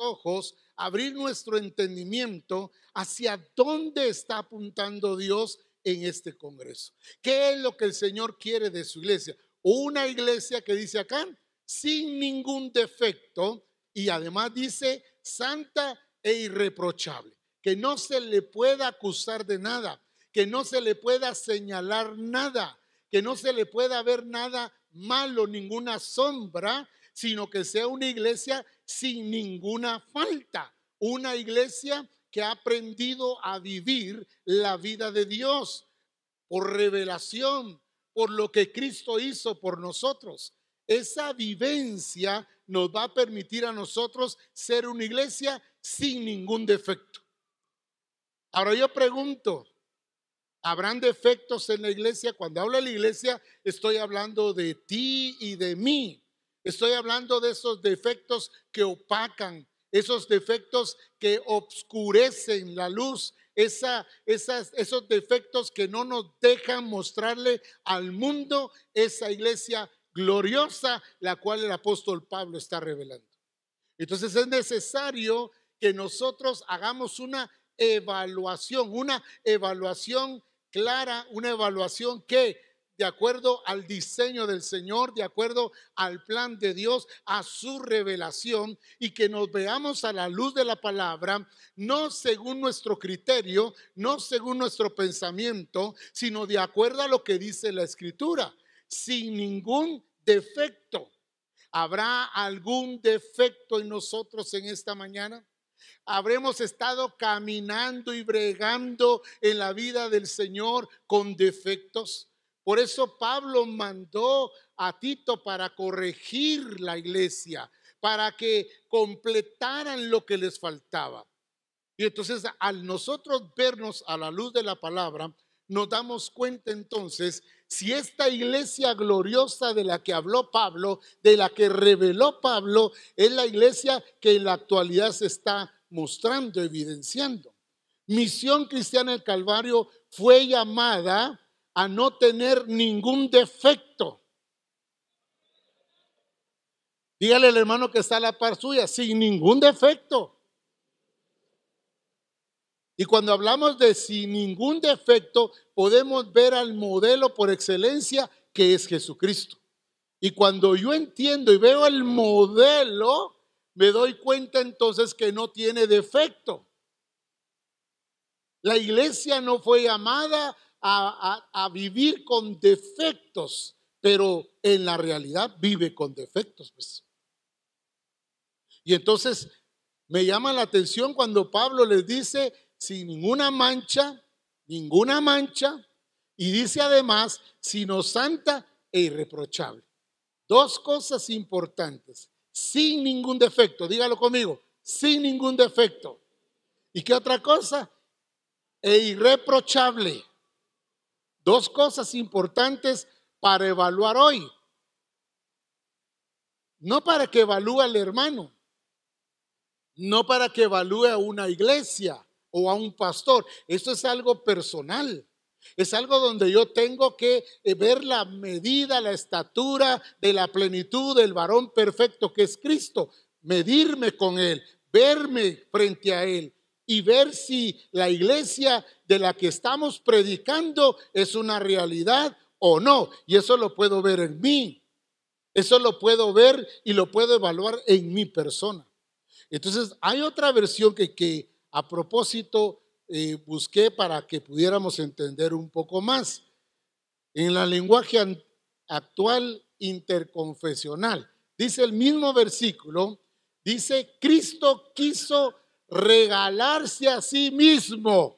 ojos, abrir nuestro entendimiento hacia dónde está apuntando Dios en este congreso. ¿Qué es lo que el Señor quiere de su iglesia? Una iglesia que dice acá, sin ningún defecto, y además dice santa e irreprochable, que no se le pueda acusar de nada, que no se le pueda señalar nada, que no se le pueda ver nada malo, ninguna sombra, sino que sea una iglesia sin ninguna falta, una iglesia que ha aprendido a vivir la vida de Dios por revelación, por lo que Cristo hizo por nosotros. Esa vivencia nos va a permitir a nosotros ser una iglesia sin ningún defecto. Ahora yo pregunto, ¿habrán defectos en la iglesia? Cuando hablo de la iglesia, estoy hablando de ti y de mí. Estoy hablando de esos defectos que opacan, esos defectos que obscurecen la luz, esos defectos que no nos dejan mostrarle al mundo esa iglesia gloriosa, la cual el apóstol Pablo está revelando. Entonces es necesario que nosotros hagamos una evaluación clara, una evaluación que de acuerdo al diseño del Señor, de acuerdo al plan de Dios, a su revelación, y que nos veamos a la luz de la palabra, no según nuestro criterio, no según nuestro pensamiento, sino de acuerdo a lo que dice la Escritura, sin ningún defecto. ¿Habrá algún defecto en nosotros en esta mañana? ¿Habremos estado caminando y bregando en la vida del Señor con defectos? Por eso Pablo mandó a Tito para corregir la iglesia, para que completaran lo que les faltaba. Y entonces al nosotros vernos a la luz de la palabra, nos damos cuenta entonces si esta iglesia gloriosa de la que habló Pablo, de la que reveló Pablo, es la iglesia que en la actualidad se está mostrando, evidenciando. Misión Cristiana del Calvario fue llamada a no tener ningún defecto. Dígale al hermano que está a la par suya, sin ningún defecto. Y cuando hablamos de sin ningún defecto, podemos ver al modelo por excelencia que es Jesucristo. Y cuando yo entiendo y veo el modelo, me doy cuenta entonces que no tiene defecto. La iglesia no fue llamada a vivir con defectos, pero en la realidad vive con defectos, pues. Y entonces me llama la atención cuando Pablo les dice sin ninguna mancha, y dice además sino santa e irreprochable. Dos cosas importantes, sin ningún defecto, dígalo conmigo, sin ningún defecto. ¿Y qué otra cosa? E irreprochable. Dos cosas importantes para evaluar hoy. No para que evalúe al hermano, no para que evalúe a una iglesia o a un pastor. Esto es algo personal. Es algo donde yo tengo que ver la medida, la estatura de la plenitud del varón perfecto que es Cristo. Medirme con Él, verme frente a Él y ver si la iglesia de la que estamos predicando es una realidad o no. Y eso lo puedo ver en mí. Eso lo puedo ver y lo puedo evaluar en mi persona. Entonces hay otra versión que a propósito busqué para que pudiéramos entender un poco más. En la lenguaje actual interconfesional, dice el mismo versículo, dice Cristo quiso regalarse a sí mismo.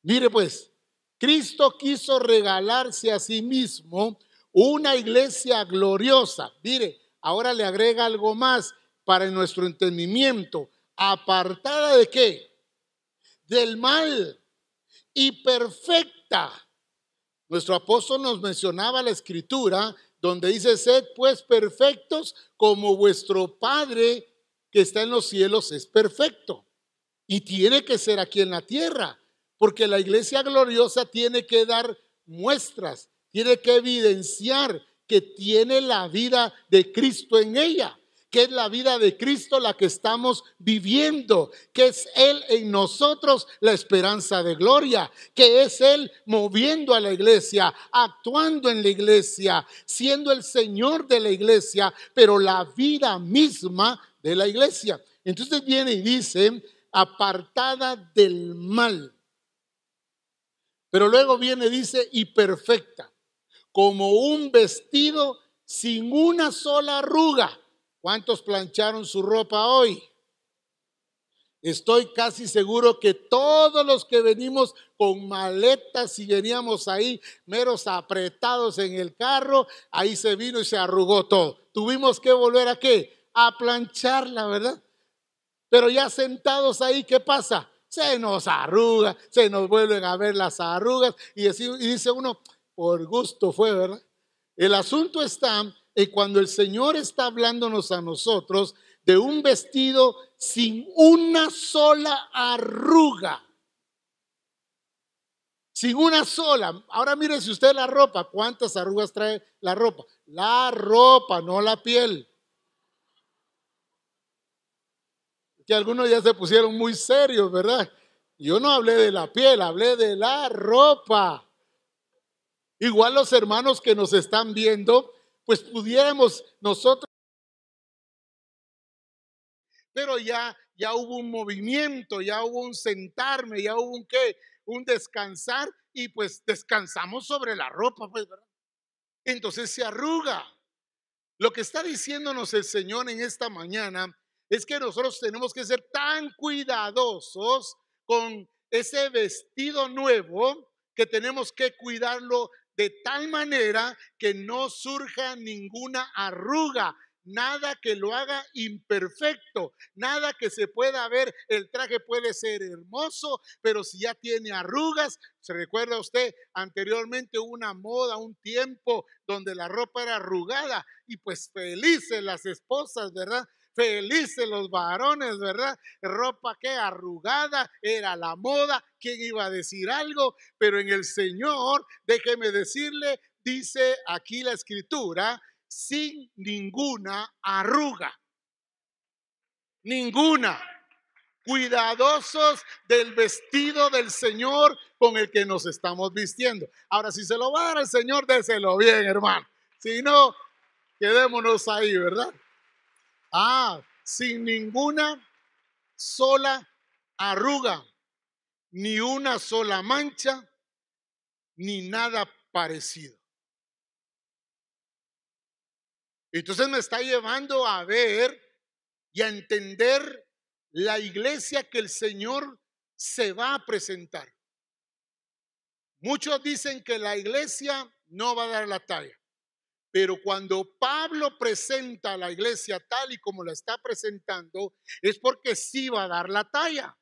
Mire pues, Cristo quiso regalarse a sí mismo una iglesia gloriosa. Mire, ahora le agrega algo más para nuestro entendimiento. ¿Apartada de qué? Del mal y perfecta. Nuestro apóstol nos mencionaba la escritura donde dice: sed pues perfectos como vuestro Padre que está en los cielos es perfecto. Y tiene que ser aquí en la tierra, porque la iglesia gloriosa tiene que dar muestras, tiene que evidenciar que tiene la vida de Cristo en ella, que es la vida de Cristo la que estamos viviendo, que es Él en nosotros la esperanza de gloria, que es Él moviendo a la iglesia, actuando en la iglesia, siendo el Señor de la iglesia, pero la vida misma de la iglesia. Entonces viene y dice, apartada del mal. Pero luego viene, dice, y perfecta, como un vestido sin una sola arruga. ¿Cuántos plancharon su ropa hoy? Estoy casi seguro que todos los que venimos con maletas y veníamos ahí meros apretados en el carro, ahí se vino y se arrugó todo. Tuvimos que volver a ¿qué? A plancharla, ¿verdad? Pero ya sentados ahí, ¿qué pasa? Se nos arruga, se nos vuelven a ver las arrugas y dice uno, por gusto fue, ¿verdad? El asunto está en cuando el Señor está hablándonos a nosotros de un vestido sin una sola arruga. Sin una sola. Ahora mire si usted la ropa, ¿cuántas arrugas trae la ropa? La ropa, no la piel. Que algunos ya se pusieron muy serios, ¿verdad? Yo no hablé de la piel, hablé de la ropa. Igual los hermanos que nos están viendo, pues pudiéramos nosotros, pero ya hubo un movimiento, ya hubo un sentarme, ya hubo un qué, un descansar y pues descansamos sobre la ropa, pues, ¿verdad? Entonces se arruga. Lo que está diciéndonos el Señor en esta mañana es que nosotros tenemos que ser tan cuidadosos con ese vestido nuevo que tenemos que cuidarlo de tal manera que no surja ninguna arruga, nada que lo haga imperfecto, nada que se pueda ver. El traje puede ser hermoso, pero si ya tiene arrugas, se recuerda usted, anteriormente hubo una moda, un tiempo donde la ropa era arrugada y pues felices las esposas, ¿verdad? Felices los varones, ¿verdad? Ropa que arrugada era la moda. ¿Quién iba a decir algo? Pero en el Señor, déjeme decirle, dice aquí la escritura, sin ninguna arruga. Ninguna. Cuidadosos del vestido del Señor con el que nos estamos vistiendo. Ahora, si se lo va a dar al Señor, déselo bien, hermano. Si no, quedémonos ahí, ¿verdad? Sin ninguna sola arruga, ni una sola mancha, ni nada parecido. Entonces me está llevando a ver y a entender la iglesia que el Señor se va a presentar. Muchos dicen que la iglesia no va a dar la talla. Pero cuando Pablo presenta a la iglesia tal y como la está presentando, es porque sí va a dar la talla,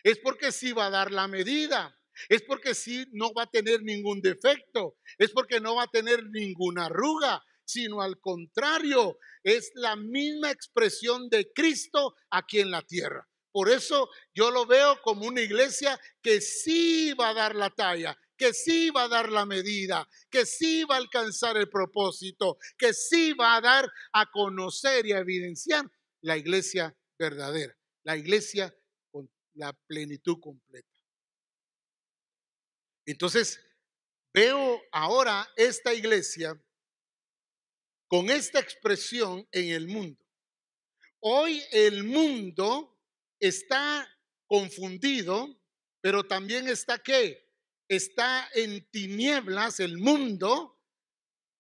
es porque sí va a dar la medida, es porque sí no va a tener ningún defecto, es porque no va a tener ninguna arruga, sino al contrario, es la misma expresión de Cristo aquí en la tierra. Por eso yo lo veo como una iglesia que sí va a dar la talla, que sí va a dar la medida, que sí va a alcanzar el propósito, que sí va a dar a conocer y a evidenciar la iglesia verdadera, la iglesia con la plenitud completa. Entonces, veo ahora esta iglesia con esta expresión en el mundo. Hoy el mundo está confundido, pero también está ¿qué? Está en tinieblas el mundo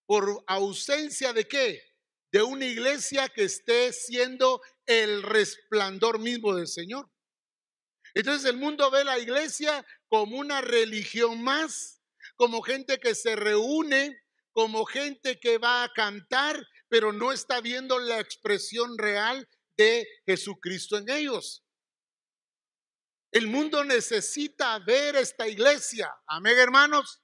por ausencia de ¿qué? De una iglesia que esté siendo el resplandor mismo del Señor. Entonces el mundo ve la iglesia como una religión más, como gente que se reúne, como gente que va a cantar, pero no está viendo la expresión real de Jesucristo en ellos. El mundo necesita ver esta iglesia. Amén, hermanos.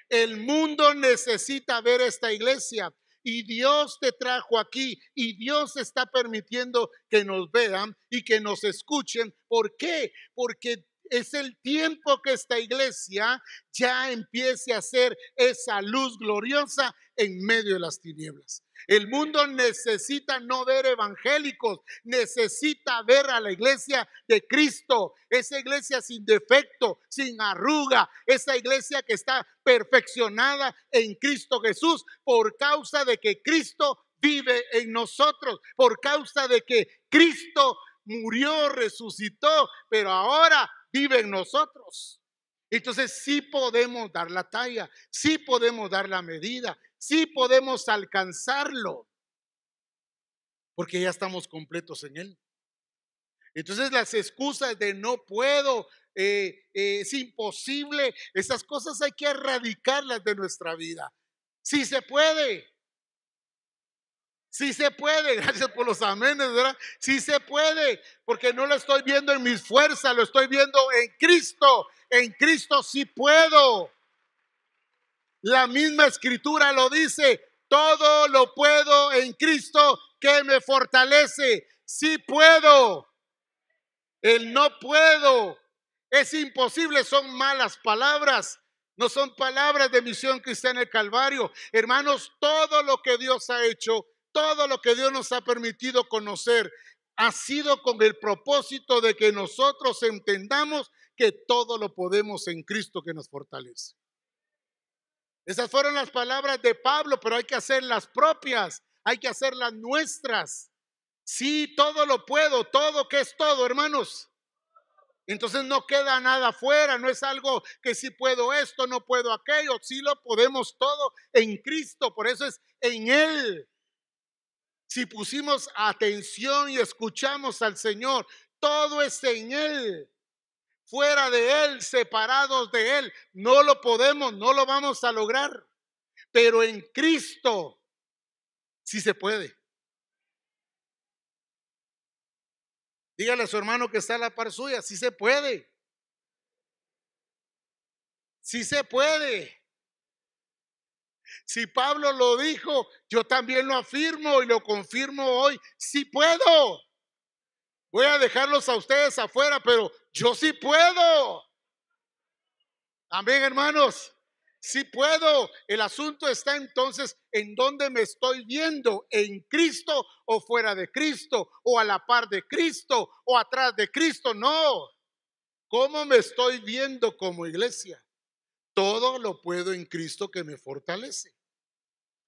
El mundo necesita ver esta iglesia. Y Dios te trajo aquí y Dios está permitiendo que nos vean y que nos escuchen. ¿Por qué? Porque es el tiempo que esta iglesia ya empiece a ser esa luz gloriosa en medio de las tinieblas. El mundo necesita no ver evangélicos, necesita ver a la iglesia de Cristo, esa iglesia sin defecto, sin arruga, esa iglesia que está perfeccionada en Cristo Jesús por causa de que Cristo vive en nosotros, por causa de que Cristo murió, resucitó, pero ahora vive en nosotros. Entonces sí podemos dar la talla, sí podemos dar la medida, sí podemos alcanzarlo, porque ya estamos completos en Él. Entonces las excusas de no puedo, es imposible, esas cosas hay que erradicarlas de nuestra vida. Sí se puede. Sí se puede, gracias por los amenes, ¿verdad? Sí se puede, porque no lo estoy viendo en mis fuerzas, lo estoy viendo en Cristo. En Cristo sí puedo. La misma escritura lo dice, todo lo puedo en Cristo que me fortalece. Sí puedo. El no puedo, es imposible, son malas palabras. No son palabras de Misión Cristiana del Calvario. Hermanos, todo lo que Dios ha hecho, todo lo que Dios nos ha permitido conocer, ha sido con el propósito de que nosotros entendamos que todo lo podemos en Cristo que nos fortalece. Esas fueron las palabras de Pablo, pero hay que hacerlas propias, hay que hacerlas nuestras. Sí, todo lo puedo, todo, ¿qué es todo, hermanos? Entonces no queda nada afuera, no es algo que si puedo esto, no puedo aquello, sí lo podemos todo en Cristo, por eso es en Él. Si pusimos atención y escuchamos al Señor, todo es en Él. Fuera de Él, separados de Él, no lo podemos, no lo vamos a lograr. Pero en Cristo sí se puede. Dígale a su hermano que está a la par suya, sí se puede. Sí se puede. Si Pablo lo dijo, yo también lo afirmo y lo confirmo hoy. Sí puedo. Voy a dejarlos a ustedes afuera, pero yo sí puedo. Amén, hermanos. Sí puedo. El asunto está entonces en dónde me estoy viendo, en Cristo o fuera de Cristo, o a la par de Cristo o atrás de Cristo. No. ¿Cómo me estoy viendo como iglesia? Todo lo puedo en Cristo que me fortalece.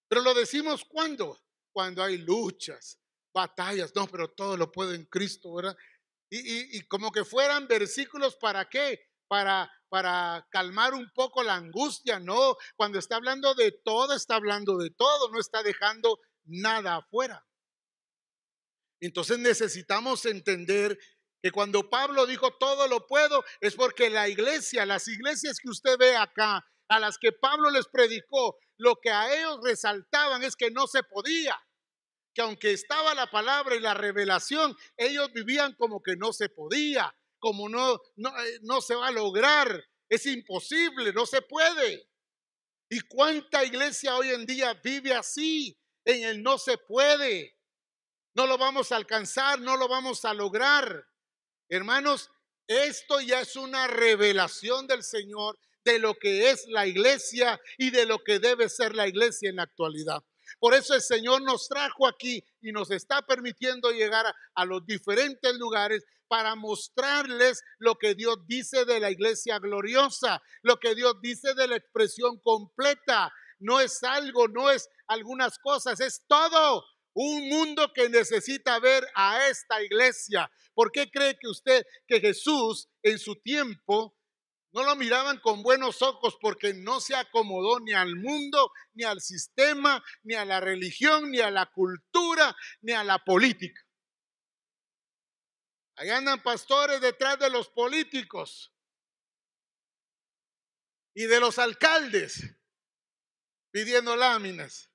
Pero lo decimos cuando hay luchas, batallas. No, pero todo lo puedo en Cristo, ¿verdad? Y como que fueran versículos para qué, para calmar un poco la angustia. No, cuando está hablando de todo, está hablando de todo, no está dejando nada afuera. Entonces necesitamos entender que cuando Pablo dijo todo lo puedo, es porque la iglesia, las iglesias que usted ve acá, a las que Pablo les predicó, lo que a ellos resaltaban es que no se podía, que aunque estaba la palabra y la revelación, ellos vivían como que no se podía, como no se va a lograr, es imposible, no se puede. ¿Y cuánta iglesia hoy en día vive así, en el no se puede? No lo vamos a alcanzar, no lo vamos a lograr. Hermanos, esto ya es una revelación del Señor de lo que es la iglesia y de lo que debe ser la iglesia en la actualidad. Por eso el Señor nos trajo aquí y nos está permitiendo llegar a los diferentes lugares para mostrarles lo que Dios dice de la iglesia gloriosa, lo que Dios dice de la expresión completa. No es algo, no es algunas cosas, es todo. Un mundo que necesita ver a esta iglesia. ¿Por qué cree que usted que Jesús en su tiempo no lo miraban con buenos ojos? Porque no se acomodó ni al mundo, ni al sistema, ni a la religión, ni a la cultura, ni a la política. Ahí andan pastores detrás de los políticos y de los alcaldes pidiendo láminas.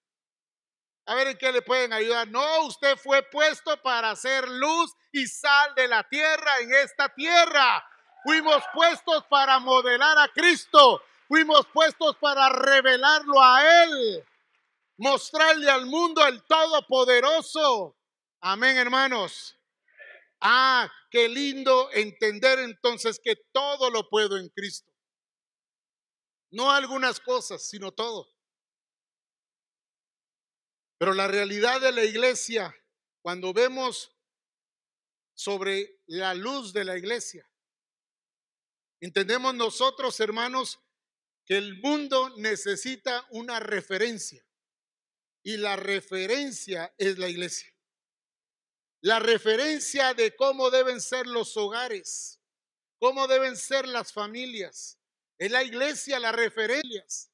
A ver en qué le pueden ayudar. No, usted fue puesto para hacer luz y sal de la tierra en esta tierra. Fuimos puestos para modelar a Cristo. Fuimos puestos para revelarlo a Él. Mostrarle al mundo el Todopoderoso. Amén, hermanos. Ah, qué lindo entender entonces que todo lo puedo en Cristo. No algunas cosas, sino todo. Pero la realidad de la iglesia, cuando vemos sobre la luz de la iglesia, entendemos nosotros, hermanos, que el mundo necesita una referencia y la referencia es la iglesia. La referencia de cómo deben ser los hogares, cómo deben ser las familias. Es la iglesia la referencia.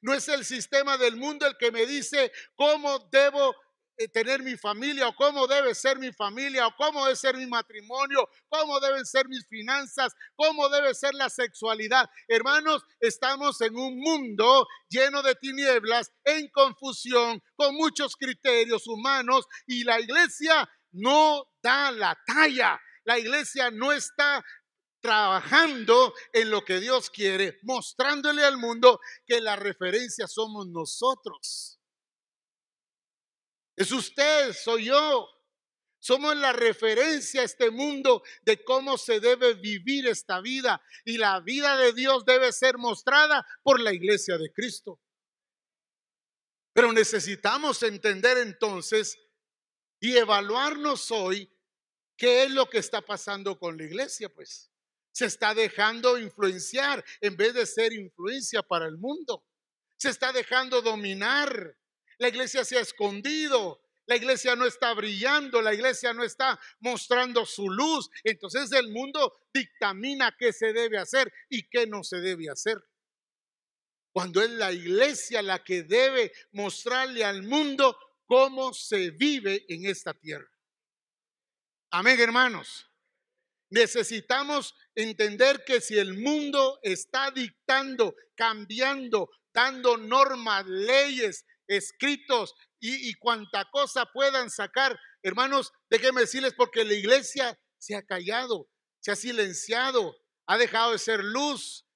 No es el sistema del mundo el que me dice cómo debo tener mi familia o cómo debe ser mi familia o cómo debe ser mi matrimonio, cómo deben ser mis finanzas, cómo debe ser la sexualidad. Hermanos, estamos en un mundo lleno de tinieblas, en confusión, con muchos criterios humanos y la iglesia no da la talla. La iglesia no está trabajando en lo que Dios quiere, mostrándole al mundo que la referencia somos nosotros. Es usted, soy yo. Somos la referencia a este mundo de cómo se debe vivir esta vida. Y la vida de Dios debe ser mostrada por la iglesia de Cristo. Pero necesitamos entender entonces y evaluarnos hoy qué es lo que está pasando con la iglesia, pues. Se está dejando influenciar en vez de ser influencia para el mundo. Se está dejando dominar. La iglesia se ha escondido. La iglesia no está brillando. La iglesia no está mostrando su luz. Entonces el mundo dictamina qué se debe hacer y qué no se debe hacer. Cuando es la iglesia la que debe mostrarle al mundo cómo se vive en esta tierra. Amén, hermanos. Necesitamos entender que si el mundo está dictando, cambiando, dando normas, leyes, escritos y cuanta cosa puedan sacar, hermanos, déjenme decirles, porque la iglesia se ha callado, se ha silenciado, ha dejado de ser luz.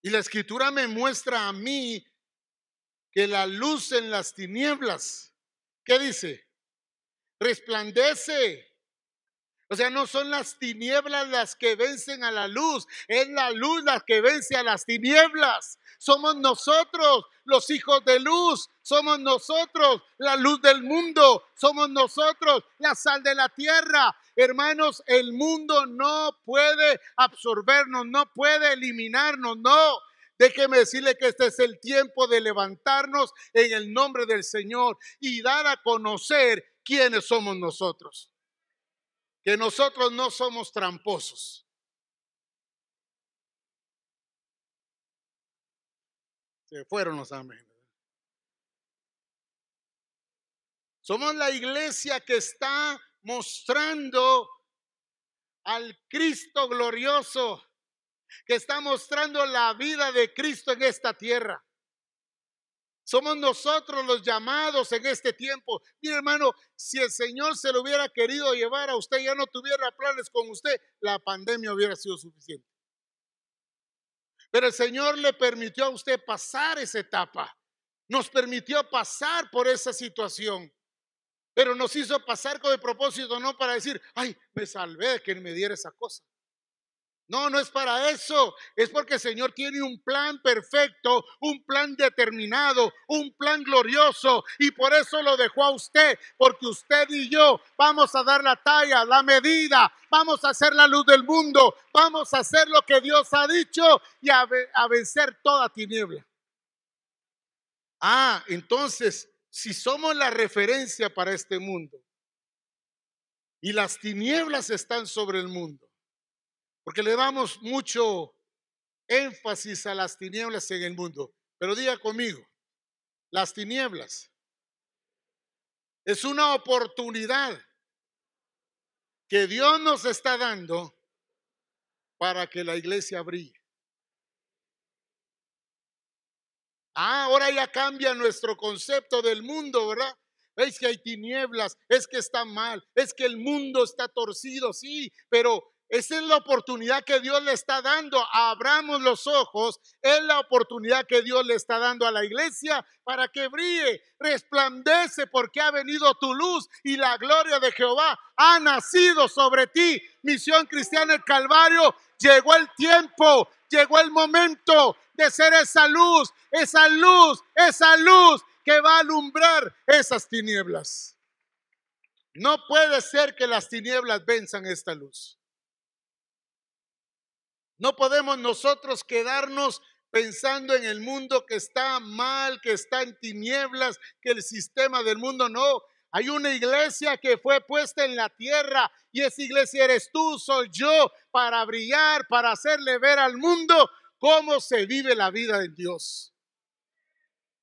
Y la escritura me muestra a mí que la luz en las tinieblas, ¿qué dice? Resplandece. O sea, no son las tinieblas las que vencen a la luz, es la luz la que vence a las tinieblas. Somos nosotros los hijos de luz, somos nosotros la luz del mundo, somos nosotros la sal de la tierra. Hermanos, el mundo no puede absorbernos, no puede eliminarnos, no. Déjeme decirle que este es el tiempo de levantarnos en el nombre del Señor y dar a conocer quiénes somos nosotros. Que nosotros no somos tramposos. Se fueron los amén. Somos la iglesia que está mostrando al Cristo glorioso, que está mostrando la vida de Cristo en esta tierra. Somos nosotros los llamados en este tiempo. Mire, hermano, si el Señor se lo hubiera querido llevar a usted, ya no tuviera planes con usted, la pandemia hubiera sido suficiente. Pero el Señor le permitió a usted pasar esa etapa. Nos permitió pasar por esa situación. Pero nos hizo pasar con el propósito, no para decir, ay, me salvé de que me diera esa cosa. No, no es para eso. Es porque el Señor tiene un plan perfecto, un plan determinado, un plan glorioso. Y por eso lo dejó a usted. Porque usted y yo vamos a dar la talla, la medida. Vamos a hacer la luz del mundo. Vamos a hacer lo que Dios ha dicho y a vencer toda tiniebla. Entonces, si somos la referencia para este mundo y las tinieblas están sobre el mundo, porque le damos mucho énfasis a las tinieblas en el mundo. Pero diga conmigo, las tinieblas es una oportunidad que Dios nos está dando para que la iglesia brille. Ahora ya cambia nuestro concepto del mundo, ¿verdad? Es que hay tinieblas, es que está mal, es que el mundo está torcido, sí, pero esa es la oportunidad que Dios le está dando. Abramos los ojos, es la oportunidad que Dios le está dando a la iglesia para que brille, resplandece porque ha venido tu luz y la gloria de Jehová ha nacido sobre ti. Misión Cristiana del Calvario, llegó el tiempo, llegó el momento de ser esa luz, esa luz, esa luz que va a alumbrar esas tinieblas. No puede ser que las tinieblas venzan esta luz. No podemos nosotros quedarnos pensando en el mundo que está mal, que está en tinieblas, que el sistema del mundo no. Hay una iglesia que fue puesta en la tierra y esa iglesia eres tú, soy yo, para brillar, para hacerle ver al mundo cómo se vive la vida en Dios.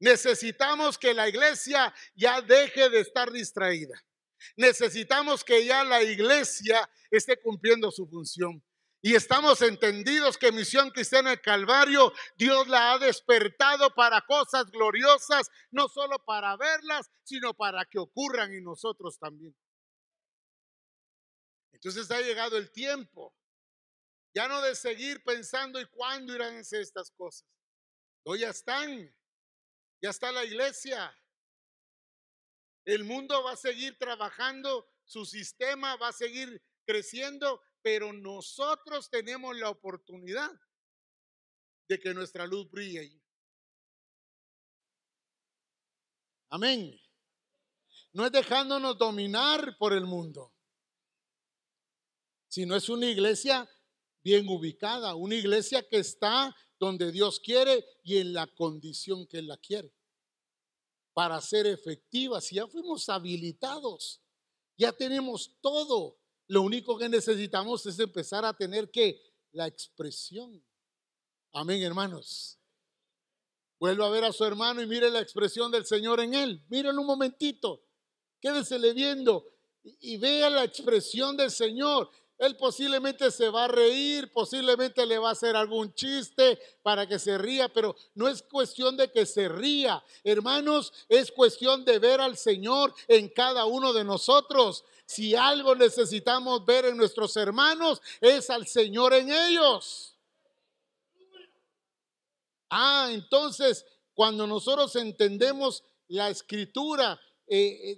Necesitamos que la iglesia ya deje de estar distraída. Necesitamos que ya la iglesia esté cumpliendo su función. Y estamos entendidos que Misión Cristiana del Calvario, Dios la ha despertado para cosas gloriosas, no solo para verlas, sino para que ocurran en nosotros también. Entonces ha llegado el tiempo, ya no de seguir pensando y cuándo irán a hacer estas cosas. Hoy ya están, ya está la iglesia. El mundo va a seguir trabajando, su sistema va a seguir creciendo, pero nosotros tenemos la oportunidad de que nuestra luz brille ahí. Amén. No es dejándonos dominar por el mundo, sino es una iglesia bien ubicada, una iglesia que está donde Dios quiere y en la condición que Él la quiere, para ser efectiva. Si ya fuimos habilitados, ya tenemos todo. Lo único que necesitamos es empezar a tener que la expresión. Amén, hermanos. Vuelva a ver a su hermano y mire la expresión del Señor en él. Mírenlo un momentito. Quédesele viendo y vea la expresión del Señor. Él posiblemente se va a reír, posiblemente le va a hacer algún chiste para que se ría, pero no es cuestión de que se ría. Hermanos, es cuestión de ver al Señor en cada uno de nosotros. Si algo necesitamos ver en nuestros hermanos, es al Señor en ellos. Entonces, cuando nosotros entendemos la escritura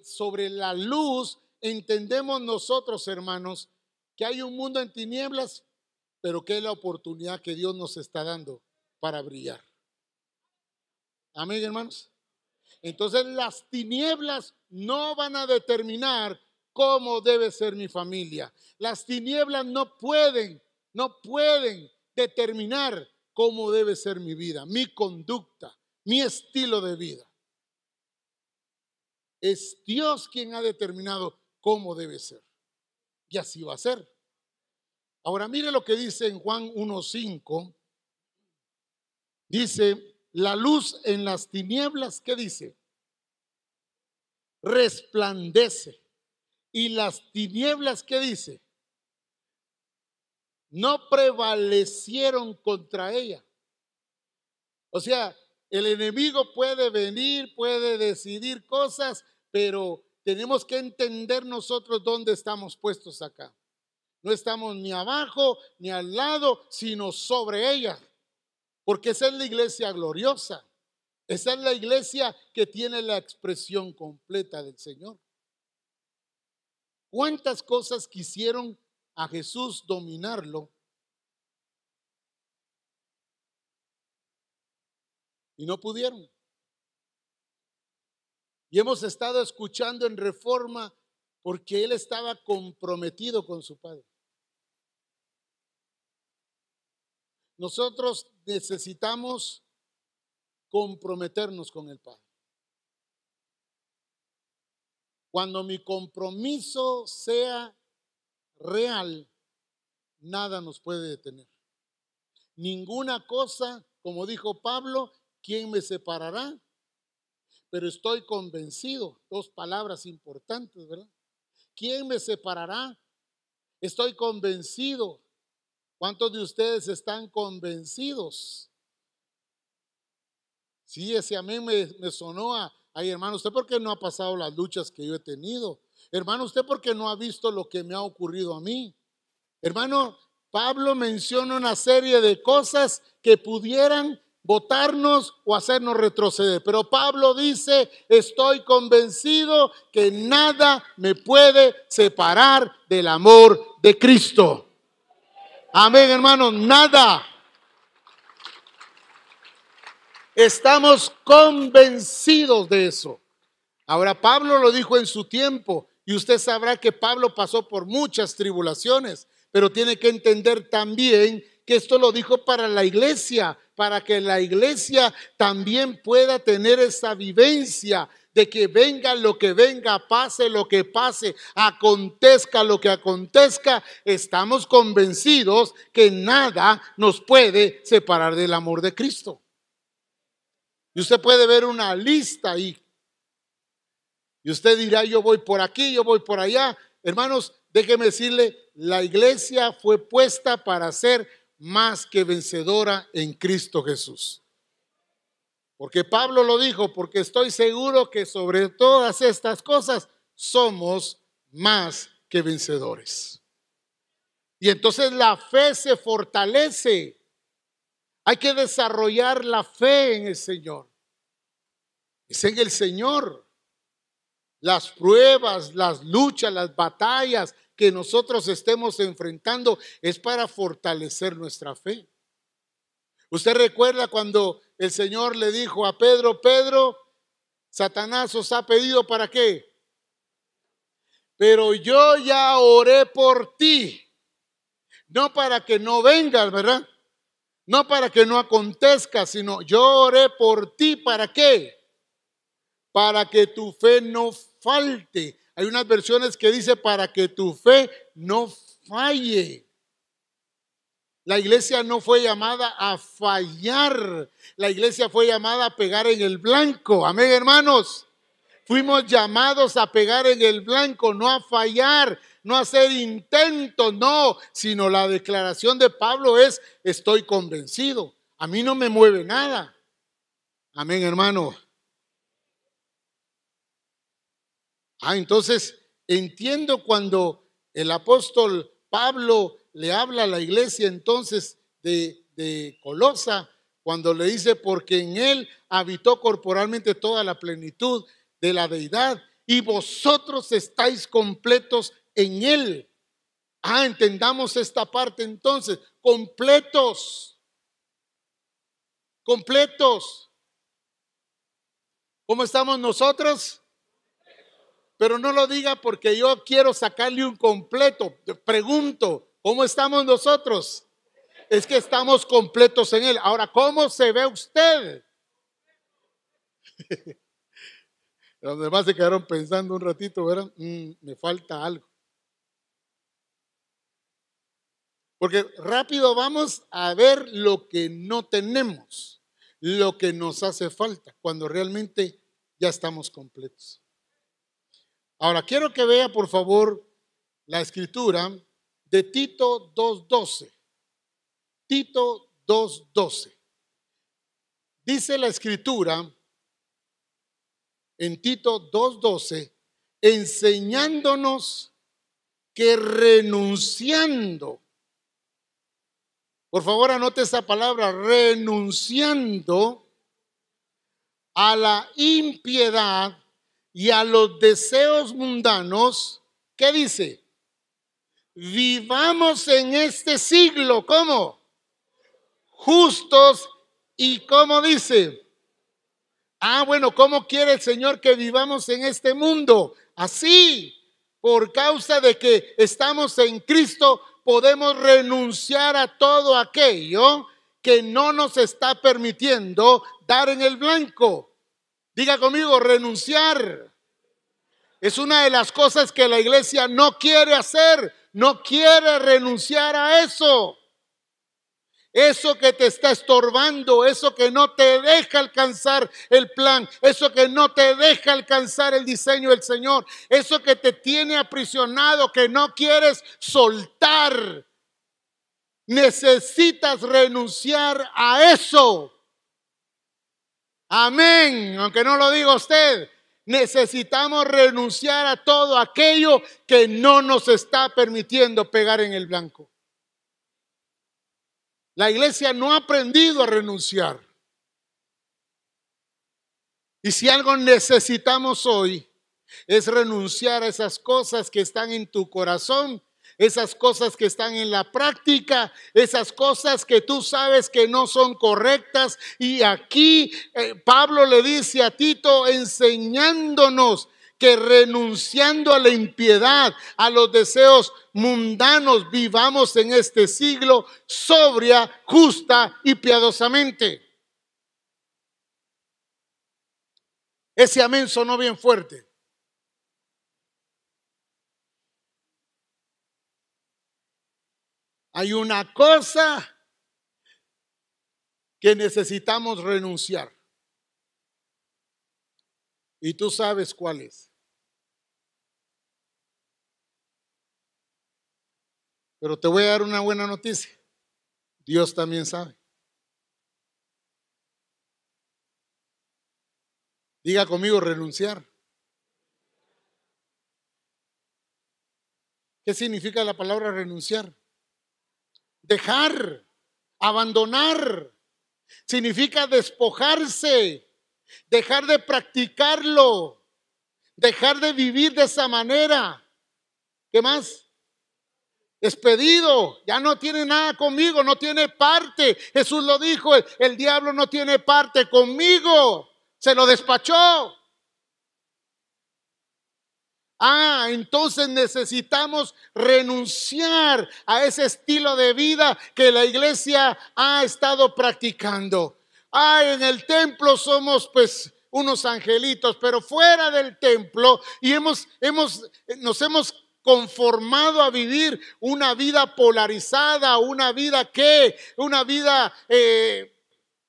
sobre la luz, entendemos nosotros, hermanos, que hay un mundo en tinieblas, pero que es la oportunidad que Dios nos está dando para brillar. Amén, hermanos. Entonces, las tinieblas no van a determinar cómo debe ser mi familia. Las tinieblas no pueden determinar cómo debe ser mi vida, mi conducta, mi estilo de vida. Es Dios quien ha determinado cómo debe ser. Y así va a ser. Ahora mire lo que dice en Juan 1:5. Dice, la luz en las tinieblas, ¿qué dice? Resplandece. Y las tinieblas, ¿qué dice? No prevalecieron contra ella. O sea, el enemigo puede venir, puede decidir cosas, pero tenemos que entender nosotros dónde estamos puestos acá. No estamos ni abajo ni al lado, sino sobre ella. Porque esa es la iglesia gloriosa. Esa es la iglesia que tiene la expresión completa del Señor. ¿Cuántas cosas quisieron a Jesús dominarlo? Y no pudieron. Y hemos estado escuchando en Reforma porque él estaba comprometido con su Padre. Nosotros necesitamos comprometernos con el Padre. Cuando mi compromiso sea real, nada nos puede detener. Ninguna cosa, como dijo Pablo, ¿quién me separará? Pero estoy convencido, dos palabras importantes, ¿verdad? ¿Quién me separará? Estoy convencido. ¿Cuántos de ustedes están convencidos? Sí, ese amén me sonó ay, hermano, ¿usted por qué no ha pasado las luchas que yo he tenido? Hermano, ¿usted por qué no ha visto lo que me ha ocurrido a mí? Hermano, Pablo menciona una serie de cosas que pudieran botarnos o hacernos retroceder. Pero Pablo dice, estoy convencido que nada me puede separar del amor de Cristo. Amén, hermano, nada. Estamos convencidos de eso. Ahora, Pablo lo dijo en su tiempo y usted sabrá que Pablo pasó por muchas tribulaciones, pero tiene que entender también que esto lo dijo para la iglesia, para que la iglesia también pueda tener esa vivencia de que venga lo que venga, pase lo que pase, acontezca lo que acontezca. Estamos convencidos que nada nos puede separar del amor de Cristo. Y usted puede ver una lista ahí. Y usted dirá, yo voy por aquí, yo voy por allá. Hermanos, déjeme decirle, la iglesia fue puesta para ser más que vencedora en Cristo Jesús. Porque Pablo lo dijo, porque estoy seguro que sobre todas estas cosas somos más que vencedores. Y entonces la fe se fortalece. Hay que desarrollar la fe en el Señor. Es en el Señor. Las pruebas, las luchas, las batallas que nosotros estemos enfrentando es para fortalecer nuestra fe. Usted recuerda cuando el Señor le dijo a Pedro, Pedro, Satanás os ha pedido ¿para qué? Pero yo ya oré por ti, no para que no vengas, ¿verdad? No para que no acontezca, sino yo oré por ti, ¿para qué? Para que tu fe no falte. Hay unas versiones que dice para que tu fe no falle. La iglesia no fue llamada a fallar. La iglesia fue llamada a pegar en el blanco. Amén, hermanos. Fuimos llamados a pegar en el blanco, no a fallar, no a hacer intentos, no, sino la declaración de Pablo es, estoy convencido. A mí no me mueve nada. Amén, hermano. Entonces entiendo cuando el apóstol Pablo le habla a la iglesia entonces de Colosa, cuando le dice, porque en él habitó corporalmente toda la plenitud de la deidad y vosotros estáis completos en él. Entendamos esta parte entonces, completos. ¿Cómo estamos nosotros? Pero no lo diga porque yo quiero sacarle un completo. Pregunto, ¿cómo estamos nosotros? Es que estamos completos en él. Ahora, ¿cómo se ve usted? Los demás se quedaron pensando un ratito, ¿verdad? Me falta algo. Porque rápido vamos a ver lo que no tenemos, lo que nos hace falta, cuando realmente ya estamos completos. Ahora, quiero que vea, por favor, la escritura de Tito 2:12. Tito 2:12. Dice la escritura en Tito 2:12, enseñándonos que renunciando, por favor anote esa palabra, renunciando a la impiedad y a los deseos mundanos, ¿qué dice? Vivamos en este siglo, ¿cómo? Justos y ¿cómo dice? Bueno, ¿cómo quiere el Señor que vivamos en este mundo? Así, por causa de que estamos en Cristo, podemos renunciar a todo aquello que no nos está permitiendo dar en el blanco. Diga conmigo, renunciar. Es una de las cosas que la iglesia no quiere hacer, no quiere renunciar a eso. Eso que te está estorbando, eso que no te deja alcanzar el plan, eso que no te deja alcanzar el diseño del Señor, eso que te tiene aprisionado, que no quieres soltar. Necesitas renunciar a eso. Amén, aunque no lo diga usted. Necesitamos renunciar a todo aquello que no nos está permitiendo pegar en el blanco. La iglesia no ha aprendido a renunciar. Y si algo necesitamos hoy es renunciar a esas cosas que están en tu corazón, esas cosas que están en la práctica, esas cosas que tú sabes que no son correctas. Y aquí Pablo le dice a Tito, enseñándonos que renunciando a la impiedad, a los deseos mundanos, vivamos en este siglo sobria, justa y piadosamente. Ese amén sonó bien fuerte. Hay una cosa que necesitamos renunciar. Y tú sabes cuál es. Pero te voy a dar una buena noticia. Dios también sabe. Diga conmigo, renunciar. ¿Qué significa la palabra renunciar? Dejar, abandonar. Significa despojarse, dejar de practicarlo, dejar de vivir de esa manera. ¿Qué más? Despedido, ya no tiene nada conmigo, no tiene parte. Jesús lo dijo, el diablo no tiene parte conmigo, se lo despachó. Entonces necesitamos renunciar a ese estilo de vida que la iglesia ha estado practicando. En el templo somos pues unos angelitos, pero fuera del templo y nos hemos conformado a vivir una vida polarizada, una vida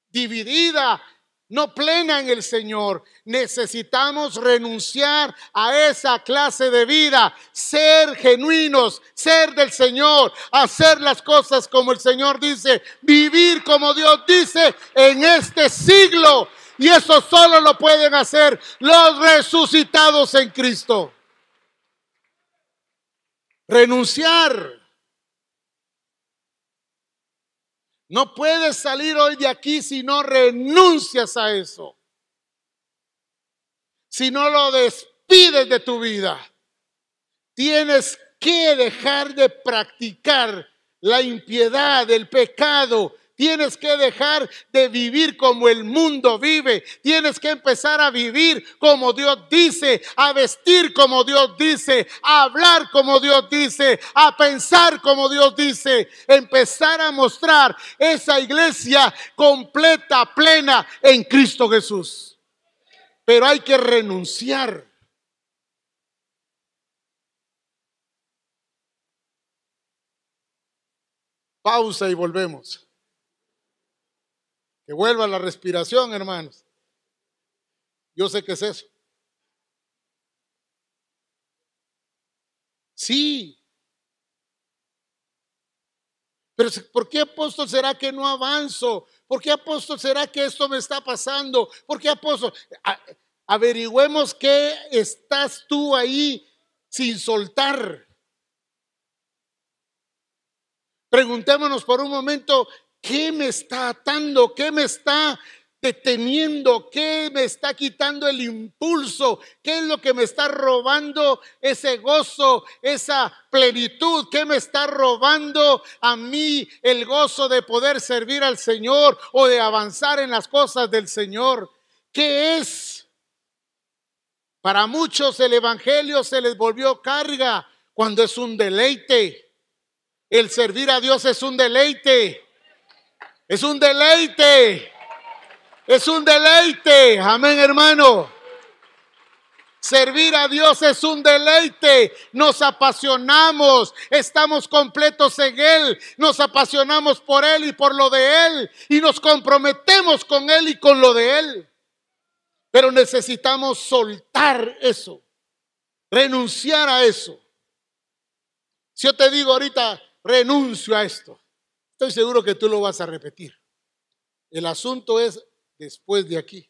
dividida, no plena en el Señor. Necesitamos renunciar a esa clase de vida, ser genuinos, ser del Señor, hacer las cosas como el Señor dice, vivir como Dios dice en este siglo. Y eso solo lo pueden hacer los resucitados en Cristo. Renunciar. No puedes salir hoy de aquí si no renuncias a eso. Si no lo despides de tu vida. Tienes que dejar de practicar la impiedad, el pecado. Tienes que dejar de vivir como el mundo vive. Tienes que empezar a vivir como Dios dice, a vestir como Dios dice, a hablar como Dios dice, a pensar como Dios dice. Empezar a mostrar esa iglesia completa, plena en Cristo Jesús. Pero hay que renunciar. Pausa y volvemos. Que vuelva la respiración, hermanos. Yo sé que es eso. Sí. Pero ¿por qué, apóstol, será que no avanzo? ¿Por qué, apóstol, será que esto me está pasando? ¿Por qué, apóstol? Averigüemos qué estás tú ahí sin soltar. Preguntémonos por un momento, ¿qué me está atando? ¿Qué me está deteniendo? ¿Qué me está quitando el impulso? ¿Qué es lo que me está robando ese gozo, esa plenitud? ¿Qué me está robando a mí el gozo de poder servir al Señor o de avanzar en las cosas del Señor? ¿Qué es? Para muchos el evangelio se les volvió carga cuando es un deleite. El servir a Dios es un deleite. Es un deleite. Es un deleite. Amén, hermano. Servir a Dios es un deleite. Nos apasionamos. Estamos completos en Él. Nos apasionamos por Él y por lo de Él. Y nos comprometemos con Él y con lo de Él. Pero necesitamos soltar eso. Renunciar a eso. Si yo te digo ahorita, renuncio a esto, estoy seguro que tú lo vas a repetir. El asunto es después de aquí.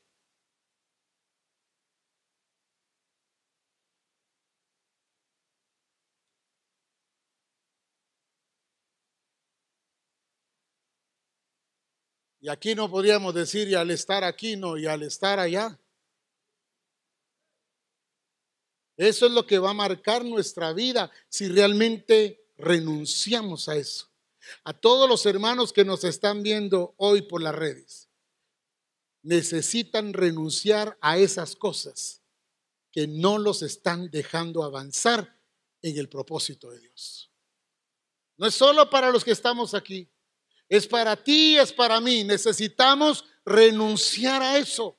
Y aquí no podríamos decir y al estar aquí no, y al estar allá. Eso es lo que va a marcar nuestra vida si realmente renunciamos a eso. A todos los hermanos que nos están viendo hoy por las redes, necesitan renunciar a esas cosas que no los están dejando avanzar en el propósito de Dios. No es solo para los que estamos aquí, es para ti, es para mí. Necesitamos renunciar a eso.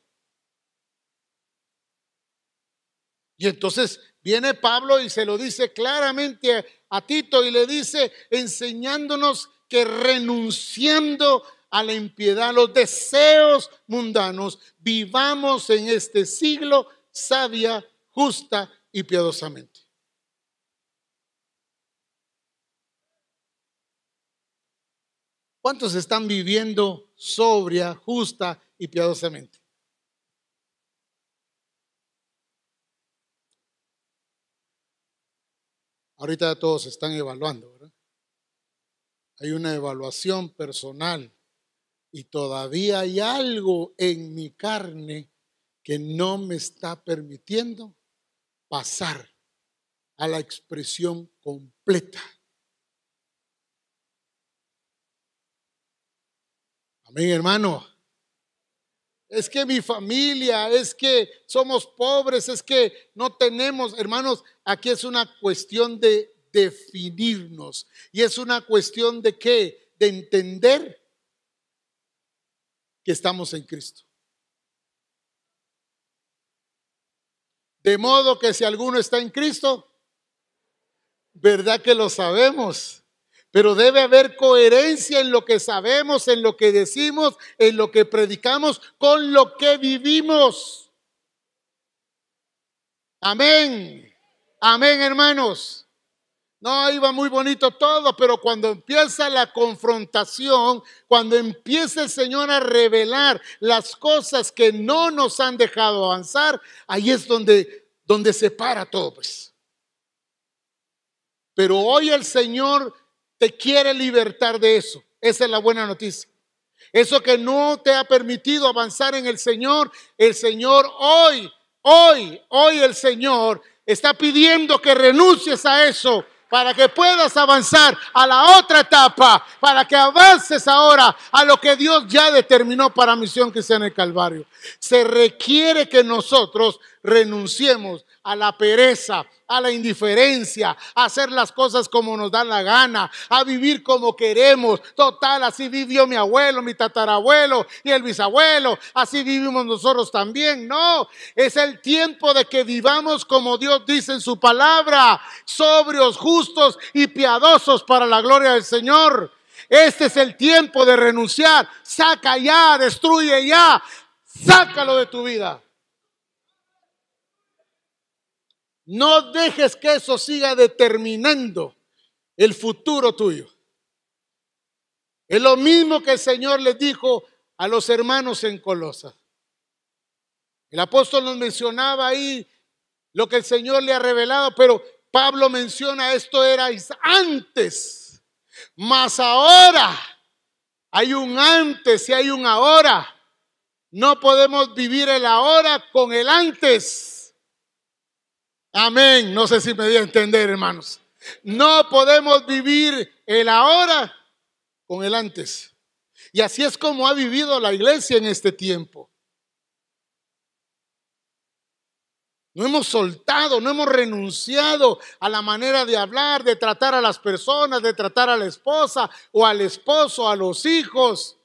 Y entonces viene Pablo y se lo dice claramente a Tito y le dice, enseñándonos que renunciando a la impiedad, los deseos mundanos, vivamos en este siglo sabia, justa y piadosamente. ¿Cuántos están viviendo sobria, justa y piadosamente? Ahorita todos están evaluando, ¿verdad? Hay una evaluación personal y todavía hay algo en mi carne que no me está permitiendo pasar a la expresión completa. Amén, hermano. Es que mi familia, es que somos pobres, es que no tenemos, hermanos, aquí es una cuestión de definirnos y es una cuestión de qué, de entender que estamos en Cristo. De modo que si alguno está en Cristo, verdad que lo sabemos, pero debe haber coherencia en lo que sabemos, en lo que decimos, en lo que predicamos, con lo que vivimos. Amén. Amén, hermanos. No, iba muy bonito todo, pero cuando empieza la confrontación, cuando empieza el Señor a revelar las cosas que no nos han dejado avanzar, ahí es donde se para todo, pues. Pero hoy el Señor te quiere libertar de eso. Esa es la buena noticia. Eso que no te ha permitido avanzar en el Señor hoy el Señor está pidiendo que renuncies a eso para que puedas avanzar a la otra etapa, para que avances ahora a lo que Dios ya determinó para Misión Cristiana en el Calvario. Se requiere que nosotros renunciemos a la pereza, a la indiferencia, a hacer las cosas como nos da la gana, a vivir como queremos. Total, así vivió mi abuelo, mi tatarabuelo y el bisabuelo, así vivimos nosotros también. No, es el tiempo de que vivamos como Dios dice en su palabra, sobrios, justos y piadosos para la gloria del Señor. Este es el tiempo de renunciar. Saca ya, destruye ya, sácalo de tu vida. No dejes que eso siga determinando el futuro tuyo. Es lo mismo que el Señor les dijo a los hermanos en Colosas. El apóstol nos mencionaba ahí lo que el Señor le ha revelado, pero Pablo menciona esto era antes, mas ahora hay un antes y hay un ahora. No podemos vivir el ahora con el antes. Amén. No sé si me voy a entender, hermanos. No podemos vivir el ahora con el antes. Y así es como ha vivido la iglesia en este tiempo. No hemos soltado, no hemos renunciado a la manera de hablar, de tratar a las personas, de tratar a la esposa o al esposo, a los hijos.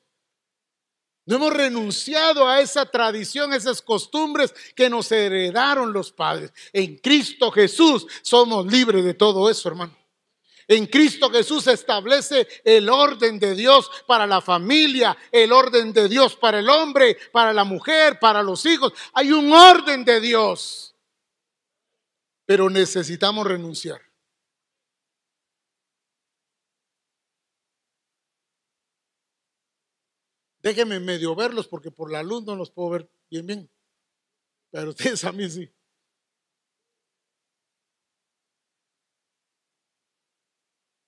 No hemos renunciado a esa tradición, esas costumbres que nos heredaron los padres. En Cristo Jesús somos libres de todo eso, hermano. En Cristo Jesús se establece el orden de Dios para la familia, el orden de Dios para el hombre, para la mujer, para los hijos. Hay un orden de Dios, pero necesitamos renunciar. Déjenme medio verlos porque por la luz no los puedo ver bien, pero ustedes a mí sí.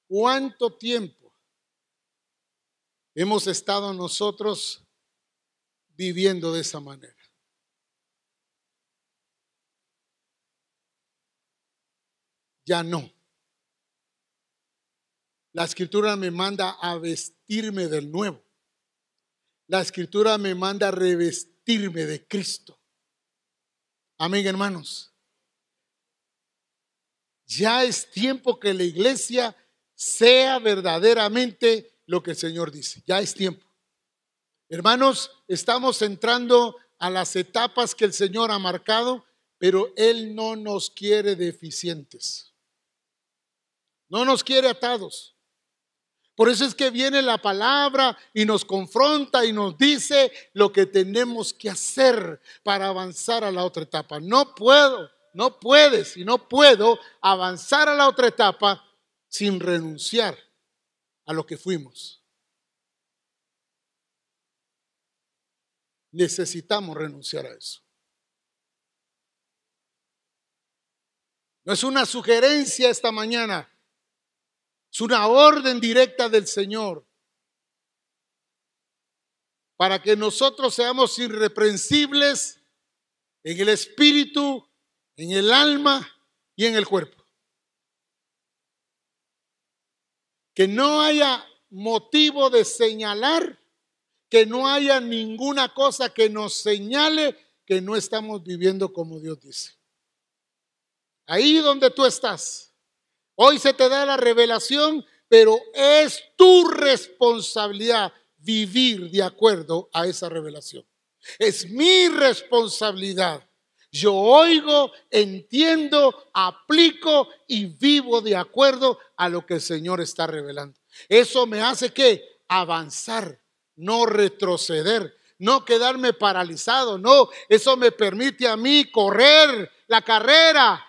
¿Cuánto tiempo hemos estado nosotros viviendo de esa manera? Ya no. La Escritura me manda a vestirme del nuevo. La Escritura me manda a revestirme de Cristo. Amén, hermanos. Ya es tiempo que la iglesia sea verdaderamente lo que el Señor dice. Ya es tiempo. Hermanos, estamos entrando a las etapas que el Señor ha marcado, pero Él no nos quiere deficientes. No nos quiere atados. Por eso es que viene la palabra y nos confronta y nos dice lo que tenemos que hacer para avanzar a la otra etapa. No puedes y no puedo avanzar a la otra etapa sin renunciar a lo que fuimos. Necesitamos renunciar a eso. No es una sugerencia esta mañana, es una orden directa del Señor para que nosotros seamos irreprensibles en el espíritu, en el alma y en el cuerpo. Que no haya motivo de señalar, que no haya ninguna cosa que nos señale que no estamos viviendo como Dios dice. Ahí donde tú estás, hoy se te da la revelación, pero es tu responsabilidad vivir de acuerdo a esa revelación. Es mi responsabilidad. Yo oigo, entiendo, aplico y vivo de acuerdo a lo que el Señor está revelando. Eso me hace que avanzar, no retroceder, no quedarme paralizado. No, eso me permite a mí correr la carrera,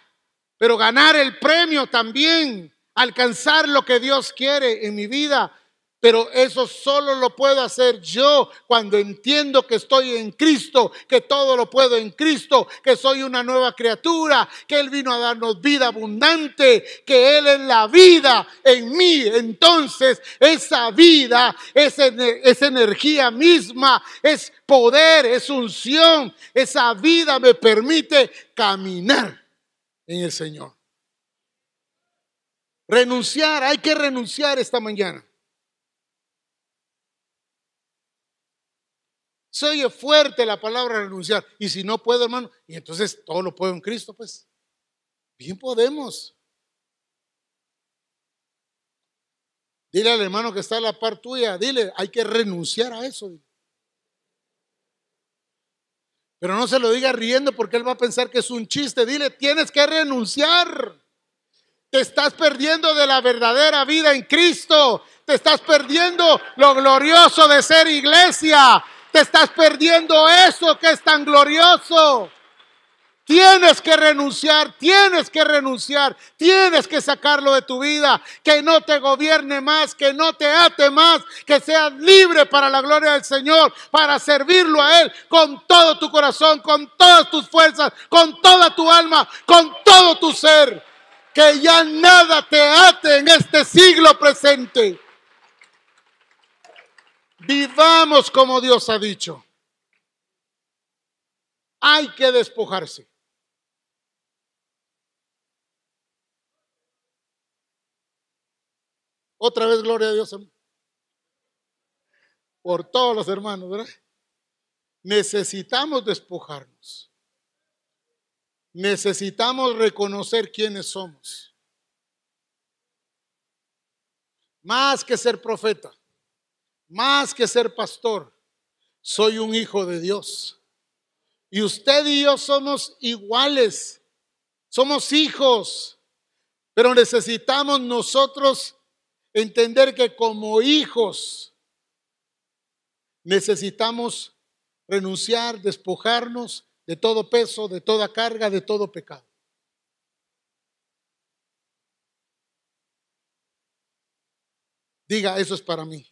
pero ganar el premio también, alcanzar lo que Dios quiere en mi vida. Pero eso solo lo puedo hacer yo cuando entiendo que estoy en Cristo, que todo lo puedo en Cristo, que soy una nueva criatura, que Él vino a darnos vida abundante, que Él es la vida en mí. Entonces esa vida, esa energía misma, es poder, es unción. Esa vida me permite caminar en el Señor. Renunciar, hay que renunciar esta mañana. Se oye fuerte la palabra renunciar. Y si no puedo, hermano, y entonces todo lo puedo en Cristo, pues. Bien podemos. Dile al hermano que está a la par tuya, dile, hay que renunciar a eso. Pero no se lo diga riendo porque él va a pensar que es un chiste. Dile, tienes que renunciar. Te estás perdiendo de la verdadera vida en Cristo. Te estás perdiendo lo glorioso de ser iglesia. Te estás perdiendo eso que es tan glorioso. Tienes que renunciar, tienes que renunciar, tienes que sacarlo de tu vida, que no te gobierne más, que no te ate más, que seas libre para la gloria del Señor, para servirlo a Él con todo tu corazón, con todas tus fuerzas, con toda tu alma, con todo tu ser. Que ya nada te ate en este siglo presente. Vivamos como Dios ha dicho. Hay que despojarse. Otra vez, gloria a Dios. Por todos los hermanos, ¿verdad? Necesitamos despojarnos. Necesitamos reconocer quiénes somos. Más que ser profeta, más que ser pastor, soy un hijo de Dios. Y usted y yo somos iguales, somos hijos, pero necesitamos nosotros entender que como hijos necesitamos renunciar, despojarnos de todo peso, de toda carga, de todo pecado. Diga, eso es para mí.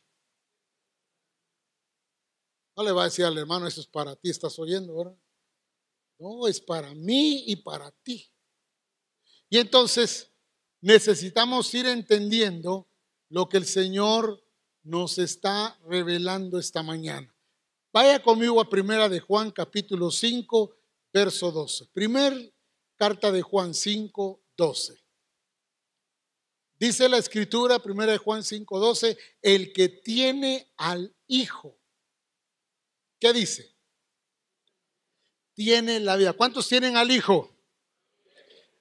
No le va a decir al hermano, eso es para ti, ¿estás oyendo ahora? No, es para mí y para ti. Y entonces necesitamos ir entendiendo lo que el Señor nos está revelando esta mañana. Vaya conmigo a Primera de Juan capítulo 5, verso 12. Primer carta de Juan 5, 12. Dice la Escritura, 1 Juan 5:12, el que tiene al Hijo. ¿Qué dice? Tiene la vida. ¿Cuántos tienen al Hijo?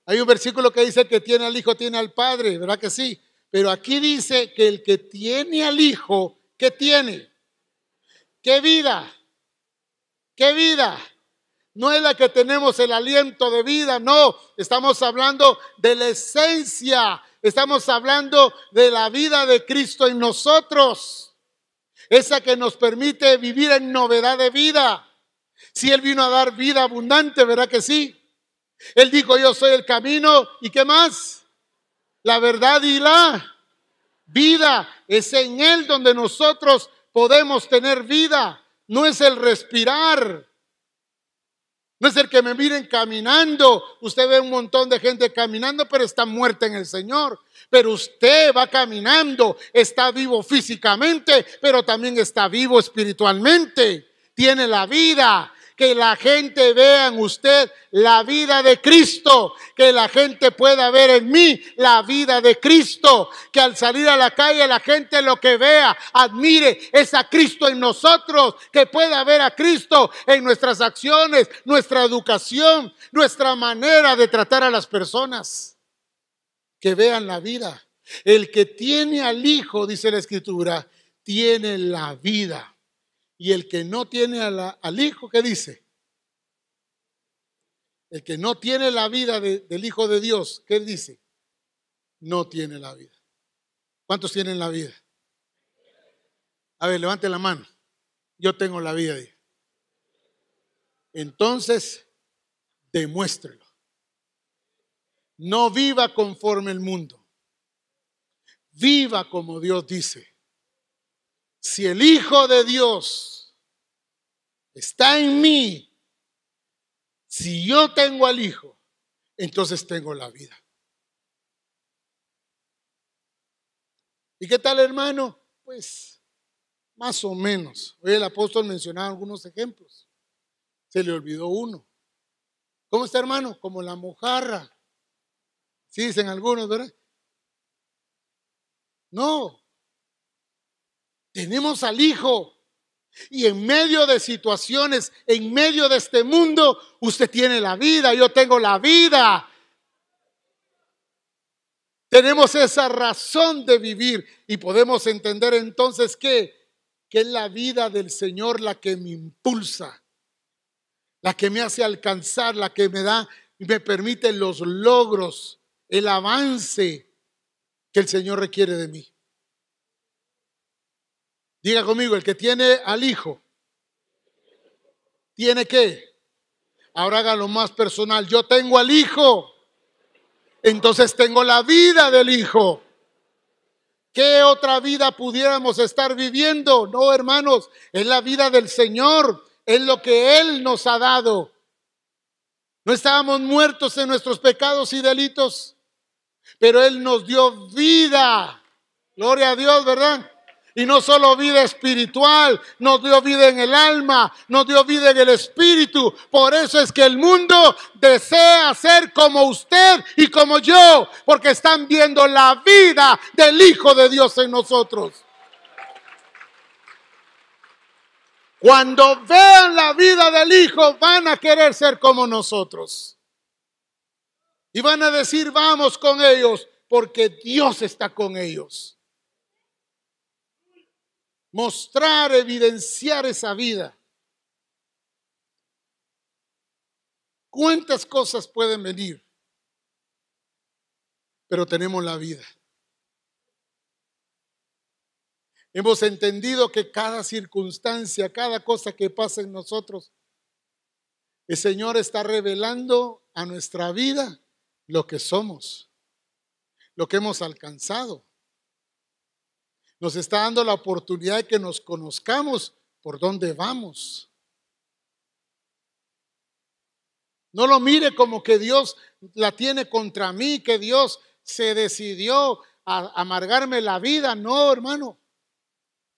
Hay un versículo que dice que tiene al Hijo, tiene al Padre, ¿verdad que sí? Pero aquí dice que el que tiene al Hijo, ¿qué tiene? ¿Qué vida? ¿Qué vida? No es la que tenemos el aliento de vida, no. Estamos hablando de la esencia. Estamos hablando de la vida de Cristo en nosotros. Esa que nos permite vivir en novedad de vida. Si Él vino a dar vida abundante, ¿verdad que sí? Él dijo, yo soy el camino. ¿Y qué más? La verdad y la vida. Es en Él donde nosotros podemos tener vida. No es el respirar. No es el que me miren caminando. Usted ve un montón de gente caminando, pero está muerta en el Señor. Pero usted va caminando, está vivo físicamente, pero también está vivo espiritualmente. Tiene la vida. Que la gente vea en usted la vida de Cristo. Que la gente pueda ver en mí la vida de Cristo. Que al salir a la calle la gente lo que vea, admire, es a Cristo en nosotros. Que pueda ver a Cristo en nuestras acciones, nuestra educación, nuestra manera de tratar a las personas. Que vean la vida. El que tiene al Hijo, dice la Escritura, tiene la vida. Y el que no tiene al Hijo, ¿qué dice? El que no tiene la vida del Hijo de Dios, ¿qué dice? No tiene la vida. ¿Cuántos tienen la vida? A ver, levante la mano. Yo tengo la vida. Entonces, demuéstrelo. No viva conforme el mundo. Viva como Dios dice. Si el Hijo de Dios está en mí, si yo tengo al Hijo, entonces tengo la vida. ¿Y qué tal, hermano? Pues más o menos. Hoy el apóstol mencionaba algunos ejemplos. Se le olvidó uno. ¿Cómo está, hermano? Como la mojarra. Sí, dicen algunos, ¿verdad? No. Tenemos al Hijo. Y en medio de situaciones, en medio de este mundo, usted tiene la vida, yo tengo la vida. Tenemos esa razón de vivir y podemos entender entonces que es la vida del Señor la que me impulsa, la que me hace alcanzar, la que me da y me permite los logros, el avance que el Señor requiere de mí. Diga conmigo, el que tiene al Hijo, ¿tiene qué? Ahora hágalo más personal. Yo tengo al Hijo, entonces tengo la vida del Hijo. ¿Qué otra vida pudiéramos estar viviendo? No, hermanos, es la vida del Señor, es lo que Él nos ha dado. No estábamos muertos en nuestros pecados y delitos, pero Él nos dio vida. Gloria a Dios, ¿verdad? Y no solo vida espiritual, nos dio vida en el alma, nos dio vida en el espíritu. Por eso es que el mundo desea ser como usted y como yo, porque están viendo la vida del Hijo de Dios en nosotros. Cuando vean la vida del Hijo, van a querer ser como nosotros. Y van a decir, vamos con ellos, porque Dios está con ellos. Mostrar, evidenciar esa vida. ¿Cuántas cosas pueden venir? Pero tenemos la vida. Hemos entendido que cada circunstancia, cada cosa que pasa en nosotros, el Señor está revelando a nuestra vida lo que somos, lo que hemos alcanzado. Nos está dando la oportunidad de que nos conozcamos por dónde vamos. No lo mire como que Dios la tiene contra mí, que Dios se decidió a amargarme la vida. No, hermano.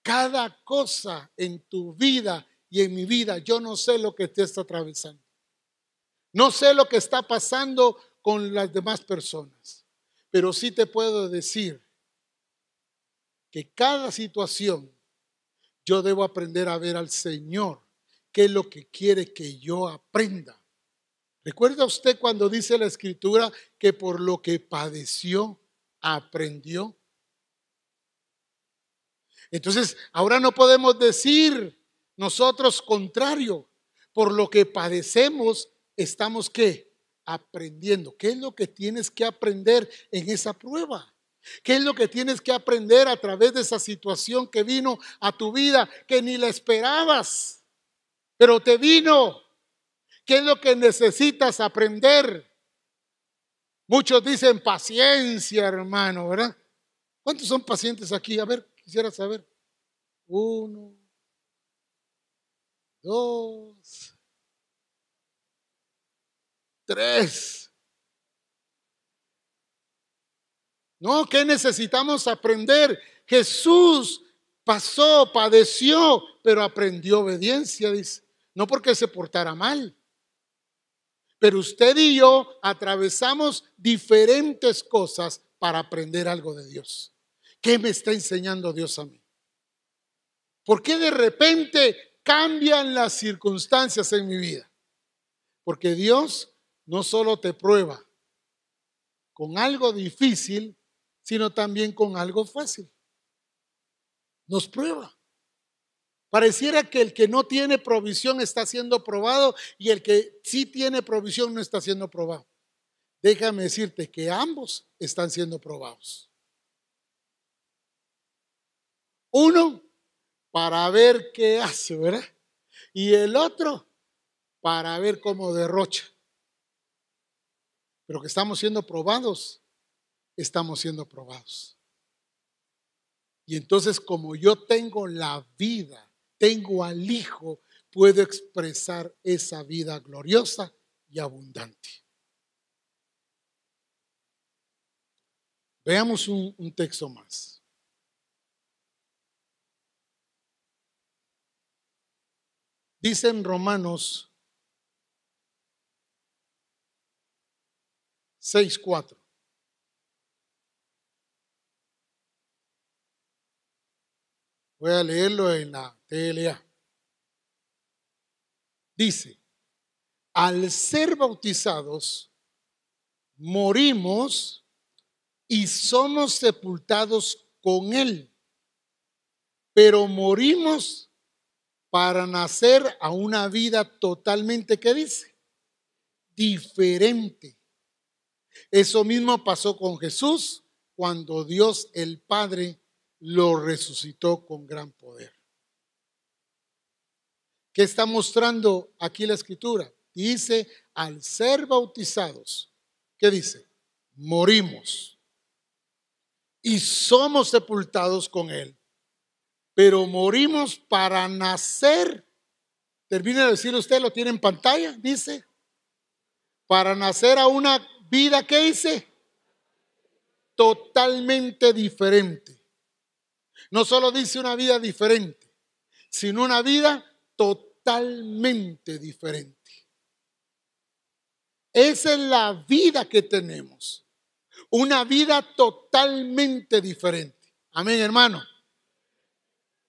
Cada cosa en tu vida y en mi vida, yo no sé lo que te está atravesando. No sé lo que está pasando con las demás personas. Pero sí te puedo decir que cada situación yo debo aprender a ver al Señor, qué es lo que quiere que yo aprenda. ¿Recuerda usted cuando dice la Escritura que por lo que padeció, aprendió? Entonces, ahora no podemos decir nosotros contrario. Por lo que padecemos, estamos ¿qué? Aprendiendo. ¿Qué es lo que tienes que aprender en esa prueba? ¿Qué es lo que tienes que aprender a través de esa situación que vino a tu vida, que ni la esperabas, pero te vino? ¿Qué es lo que necesitas aprender? Muchos dicen paciencia, hermano, ¿verdad? ¿Cuántos son pacientes aquí? A ver, quisiera saber. 1, 2, 3. No, ¿qué necesitamos aprender? Jesús pasó, padeció, pero aprendió obediencia, dice. No porque se portara mal. Pero usted y yo atravesamos diferentes cosas para aprender algo de Dios. ¿Qué me está enseñando Dios a mí? ¿Por qué de repente cambian las circunstancias en mi vida? Porque Dios no solo te prueba con algo difícil, sino también con algo fácil. Nos prueba. Pareciera que el que no tiene provisión está siendo probado y el que sí tiene provisión no está siendo probado. Déjame decirte que ambos están siendo probados. Uno para ver qué hace, ¿verdad? Y el otro para ver cómo derrocha. Pero que estamos siendo probados, estamos siendo probados. Y entonces, como yo tengo la vida, tengo al Hijo, puedo expresar esa vida gloriosa y abundante. Veamos un texto más. Dice en Romanos 6:4. Voy a leerlo en la TLA. Dice, al ser bautizados, morimos y somos sepultados con Él, pero morimos para nacer a una vida totalmente, ¿qué dice? Diferente. Eso mismo pasó con Jesús cuando Dios el Padre lo resucitó con gran poder. ¿Qué está mostrando aquí la Escritura? Dice, al ser bautizados, ¿qué dice? Morimos y somos sepultados con Él, pero morimos para nacer. Termina de decir usted, lo tiene en pantalla, dice, para nacer a una vida, ¿qué dice? Totalmente diferente. No solo dice una vida diferente, sino una vida totalmente diferente. Esa es la vida que tenemos. Una vida totalmente diferente. Amén, hermano.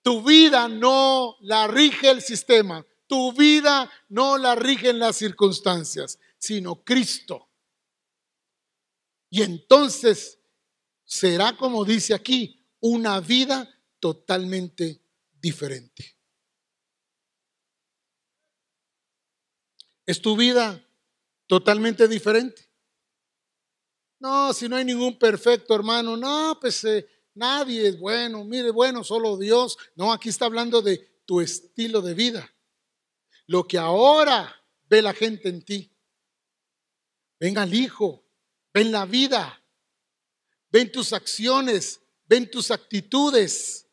Tu vida no la rige el sistema. Tu vida no la rigen las circunstancias, sino Cristo. Y entonces será, como dice aquí, una vida totalmente diferente. ¿Es tu vida totalmente diferente? No, si no hay ningún perfecto, hermano. No, pues nadie es bueno. Mire, bueno, solo Dios. No, aquí está hablando de tu estilo de vida. Lo que ahora ve la gente en ti. Ven al Hijo, ven la vida, ven tus acciones, ven tus actitudes.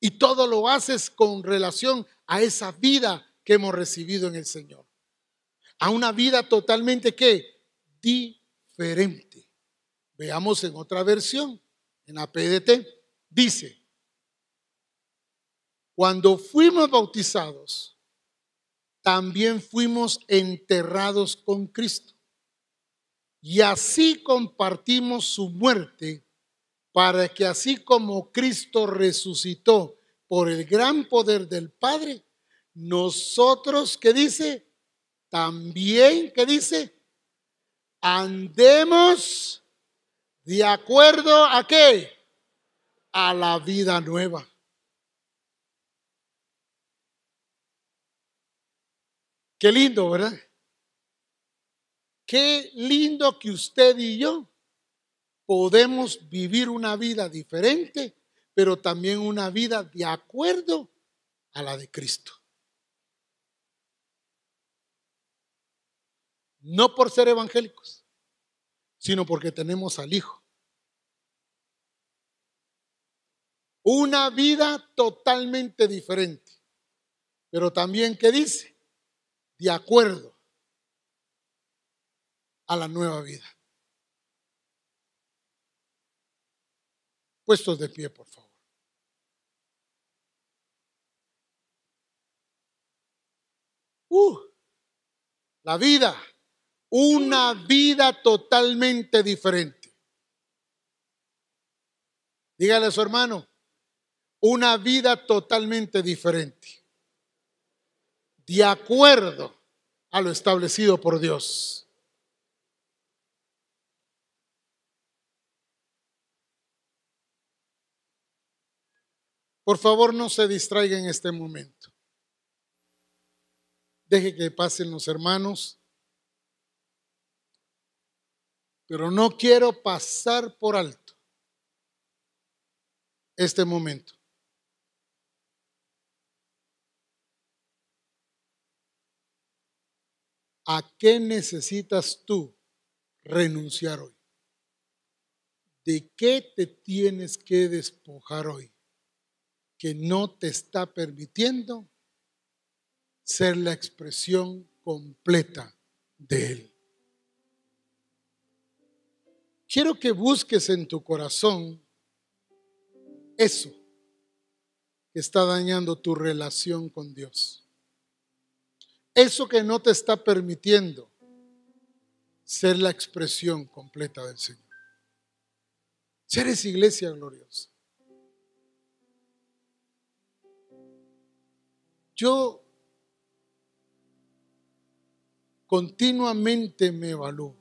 Y todo lo haces con relación a esa vida que hemos recibido en el Señor. A una vida totalmente ¿qué? Diferente. Veamos en otra versión, en la PDT, dice, cuando fuimos bautizados, también fuimos enterrados con Cristo. Y así compartimos su muerte, para que así como Cristo resucitó por el gran poder del Padre, nosotros, ¿qué dice? También, ¿qué dice? Andemos de acuerdo a qué? A la vida nueva. Qué lindo, ¿verdad? Qué lindo que usted y yo podemos vivir una vida diferente, pero también una vida de acuerdo a la de Cristo. No por ser evangélicos, sino porque tenemos al Hijo. Una vida totalmente diferente, pero también, ¿qué dice? De acuerdo a la nueva vida. Puestos de pie, por favor. La vida, una vida totalmente diferente. Dígale a su hermano, una vida totalmente diferente, de acuerdo a lo establecido por Dios. Por favor, no se distraiga en este momento. Deje que pasen los hermanos, pero no quiero pasar por alto este momento. ¿A qué necesitas tú renunciar hoy? ¿De qué te tienes que despojar hoy que no te está permitiendo ser la expresión completa de Él? Quiero que busques en tu corazón eso que está dañando tu relación con Dios. Eso que no te está permitiendo ser la expresión completa del Señor. Eres iglesia gloriosa. Yo continuamente me evalúo.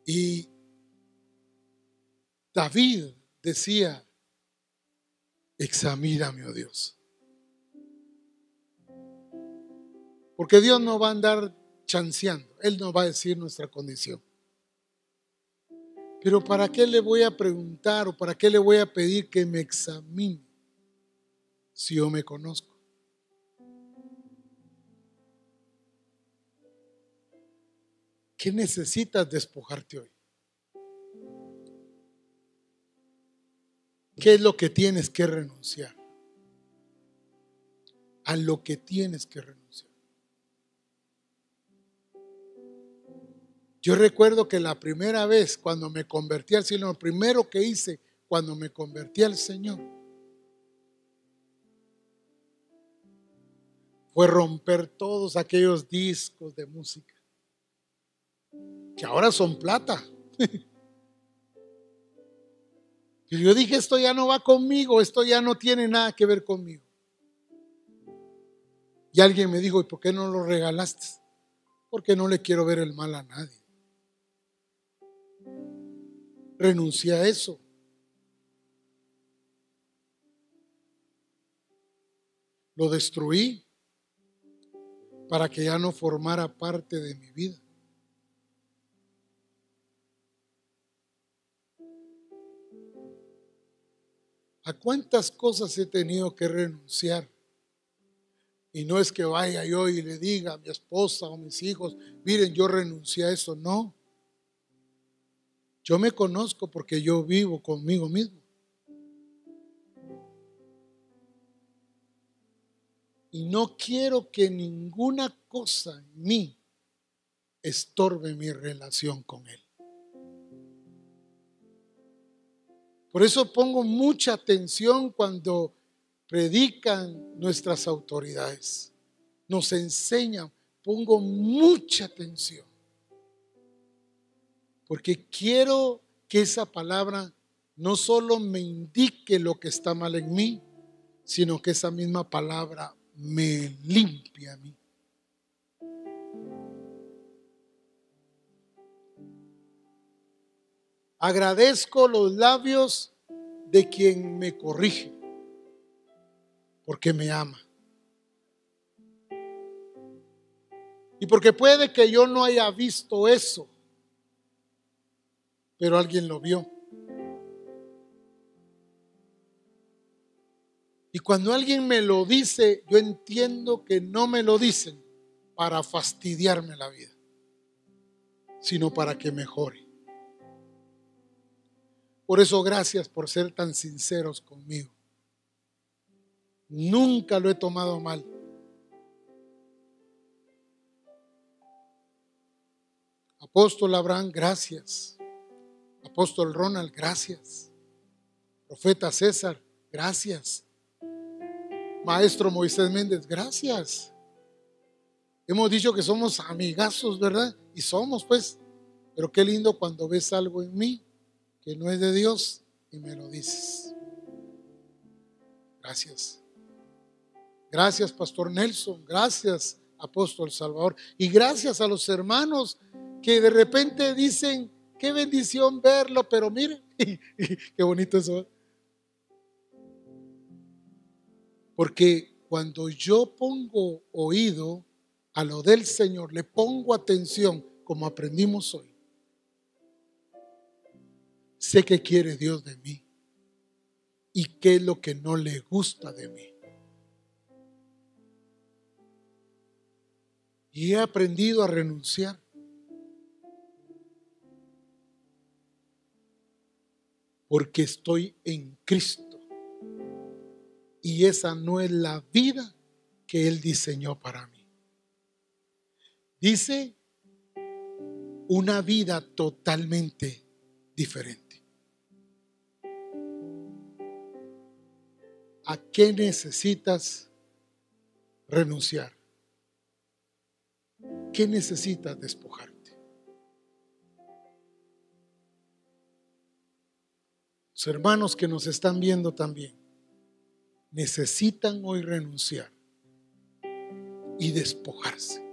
Y David decía, examíname, oh Dios. Porque Dios no va a andar chanceando. Él nos va a decir nuestra condición. Pero ¿para qué le voy a preguntar o para qué le voy a pedir que me examine si yo me conozco? ¿Qué necesitas despojarte hoy? ¿Qué es lo que tienes que renunciar? A lo que tienes que renunciar. Yo recuerdo que la primera vez cuando me convertí al Señor, lo primero que hice cuando me convertí al Señor fue romper todos aquellos discos de música que ahora son plata. Y yo dije, esto ya no va conmigo, esto ya no tiene nada que ver conmigo. Y alguien me dijo, ¿y por qué no lo regalaste? Porque no le quiero ver el mal a nadie. Renuncié a eso. Lo destruí para que ya no formara parte de mi vida. ¿A cuántas cosas he tenido que renunciar? Y no es que vaya yo y le diga a mi esposa o a mis hijos, miren, yo renuncié a eso. No. Yo me conozco porque yo vivo conmigo mismo. Y no quiero que ninguna cosa en mí estorbe mi relación con Él. Por eso pongo mucha atención cuando predican nuestras autoridades. Nos enseñan pongo mucha atención, porque quiero que esa palabra no solo me indique lo que está mal en mí, sino que esa misma palabra me limpie a mí. Agradezco los labios de quien me corrige, porque me ama. Y porque puede que yo no haya visto eso, pero alguien lo vio. Y cuando alguien me lo dice, yo entiendo que no me lo dicen para fastidiarme la vida, sino para que mejore. Por eso, gracias por ser tan sinceros conmigo. Nunca lo he tomado mal. Apóstol Abraham, gracias. Apóstol Ronald, gracias. Profeta César, gracias. Maestro Moisés Méndez, gracias. Hemos dicho que somos amigazos, ¿verdad? Y somos, pues. Pero qué lindo cuando ves algo en mí que no es de Dios y me lo dices. Gracias. Gracias, Pastor Nelson. Gracias, Apóstol Salvador. Y gracias a los hermanos que de repente dicen, qué bendición verlo, pero miren, qué bonito eso. Porque cuando yo pongo oído a lo del Señor, le pongo atención, como aprendimos hoy, sé qué quiere Dios de mí y qué es lo que no le gusta de mí. Y he aprendido a renunciar. Porque estoy en Cristo. Y esa no es la vida que Él diseñó para mí. Dice una vida totalmente diferente. ¿A qué necesitas renunciar? ¿Qué necesitas despojarte? Los hermanos que nos están viendo también necesitan hoy renunciar y despojarse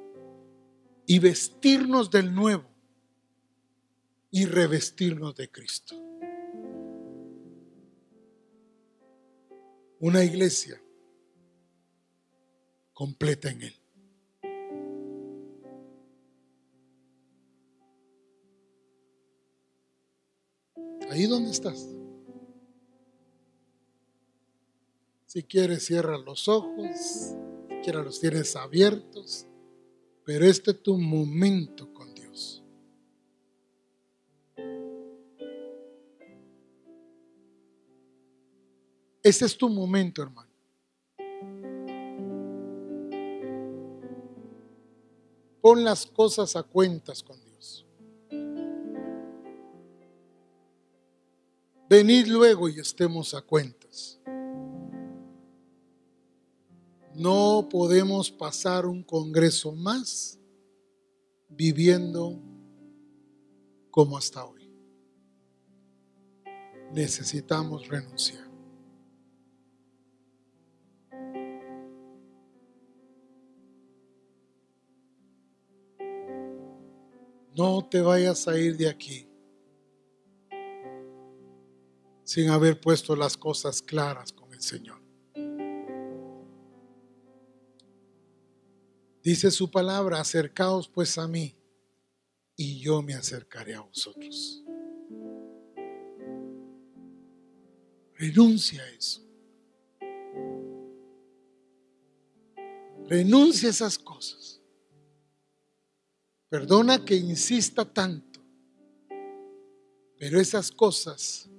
y vestirnos del nuevo y revestirnos de Cristo. Una iglesia completa en Él. Ahí donde estás. Si quieres, cierra los ojos, si quieres los tienes abiertos, pero este es tu momento con Dios. Ese es tu momento, hermano. Pon las cosas a cuentas con Dios. Venid luego y estemos a cuentas. No podemos pasar un congreso más viviendo como hasta hoy. Necesitamos renunciar. No te vayas a ir de aquí sin haber puesto las cosas claras con el Señor. Dice su palabra, acercaos pues a mí y yo me acercaré a vosotros. Renuncia a eso. Renuncia a esas cosas. Perdona que insista tanto, pero esas cosas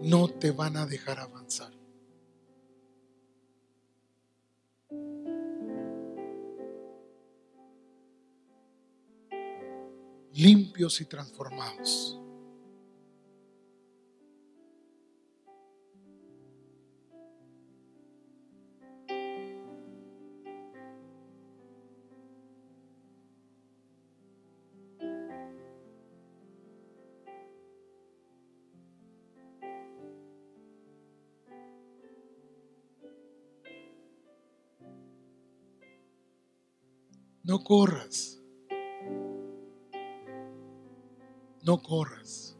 no te van a dejar avanzar. Limpios y transformados. No corras. No corras.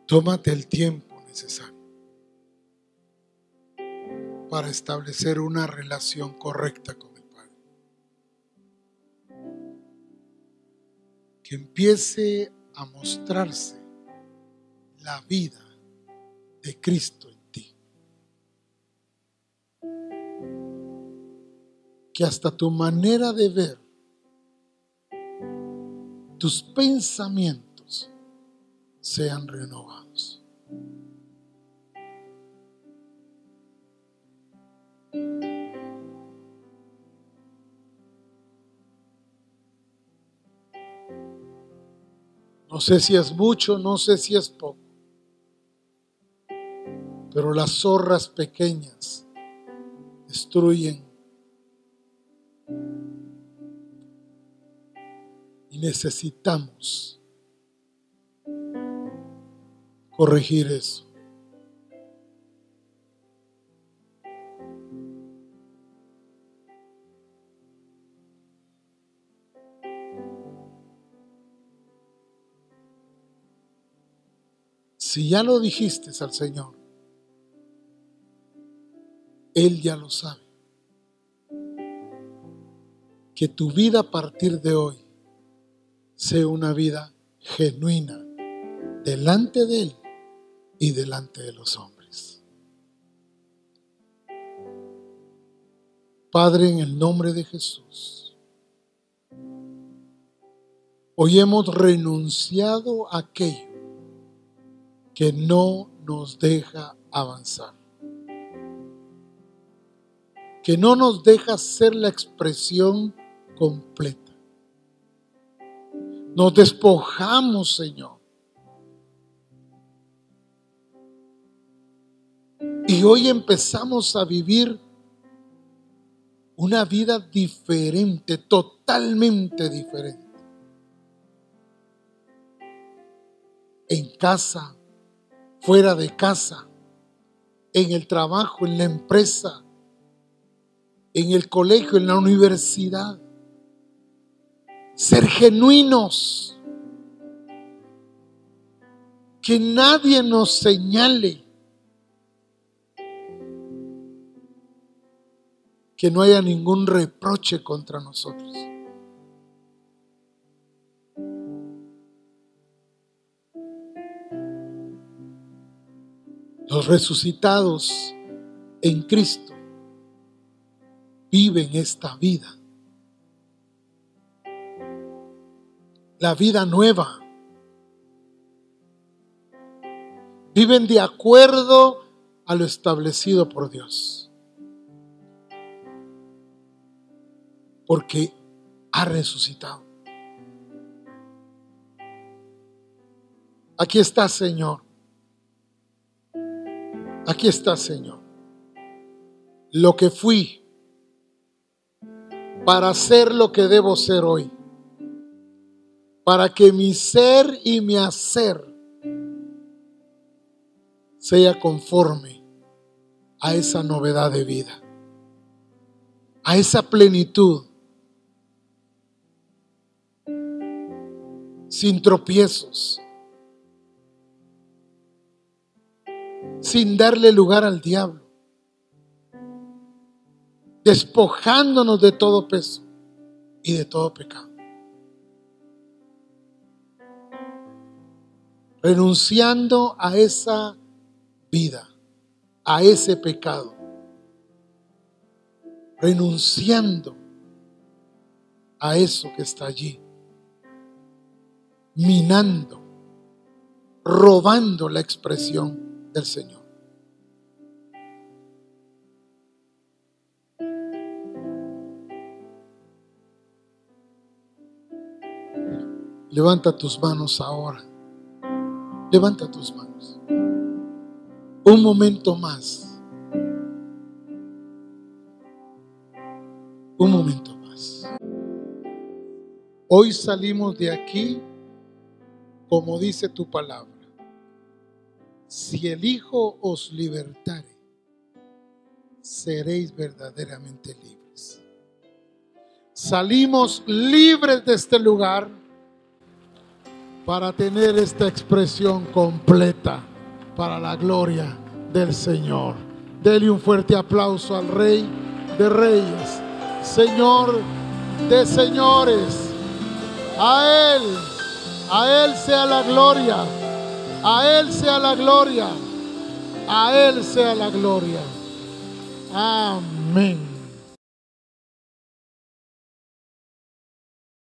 Tómate el tiempo necesario para establecer una relación correcta con el Padre. Que empiece a mostrarse la vida de Cristo en ti. Que hasta tu manera de ver, tus pensamientos sean renovados. No sé si es mucho, no sé si es poco, pero las zorras pequeñas destruyen y necesitamos corregir eso. Si ya lo dijiste al Señor, Él ya lo sabe. Que tu vida a partir de hoy sea una vida genuina delante de Él y delante de los hombres. Padre, en el nombre de Jesús, hoy hemos renunciado a aquello que no nos deja avanzar, que no nos deja ser la expresión completa. Nos despojamos, Señor. Y hoy empezamos a vivir una vida diferente, totalmente diferente. En casa, fuera de casa, en el trabajo, en la empresa, en el colegio, en la universidad. Ser genuinos. Que nadie nos señale. Que no haya ningún reproche contra nosotros. Los resucitados en Cristo viven esta vida. La vida nueva. Viven de acuerdo a lo establecido por Dios. Porque ha resucitado. Aquí está, Señor. Aquí está, Señor. Lo que fui para ser lo que debo ser hoy. Para que mi ser y mi hacer sea conforme a esa novedad de vida, a esa plenitud, sin tropiezos, sin darle lugar al diablo, despojándonos de todo peso y de todo pecado, renunciando a esa vida, a ese pecado, renunciando a eso que está allí, minando, robando la expresión del Señor. Levanta tus manos ahora. Levanta tus manos. Un momento más. Un momento más. Hoy salimos de aquí como dice tu palabra. Si el Hijo os libertare, seréis verdaderamente libres. Salimos libres de este lugar para tener esta expresión completa para la gloria del Señor. Dele un fuerte aplauso al Rey de Reyes, Señor de señores. A Él sea la gloria, a Él sea la gloria, a Él sea la gloria. Amén.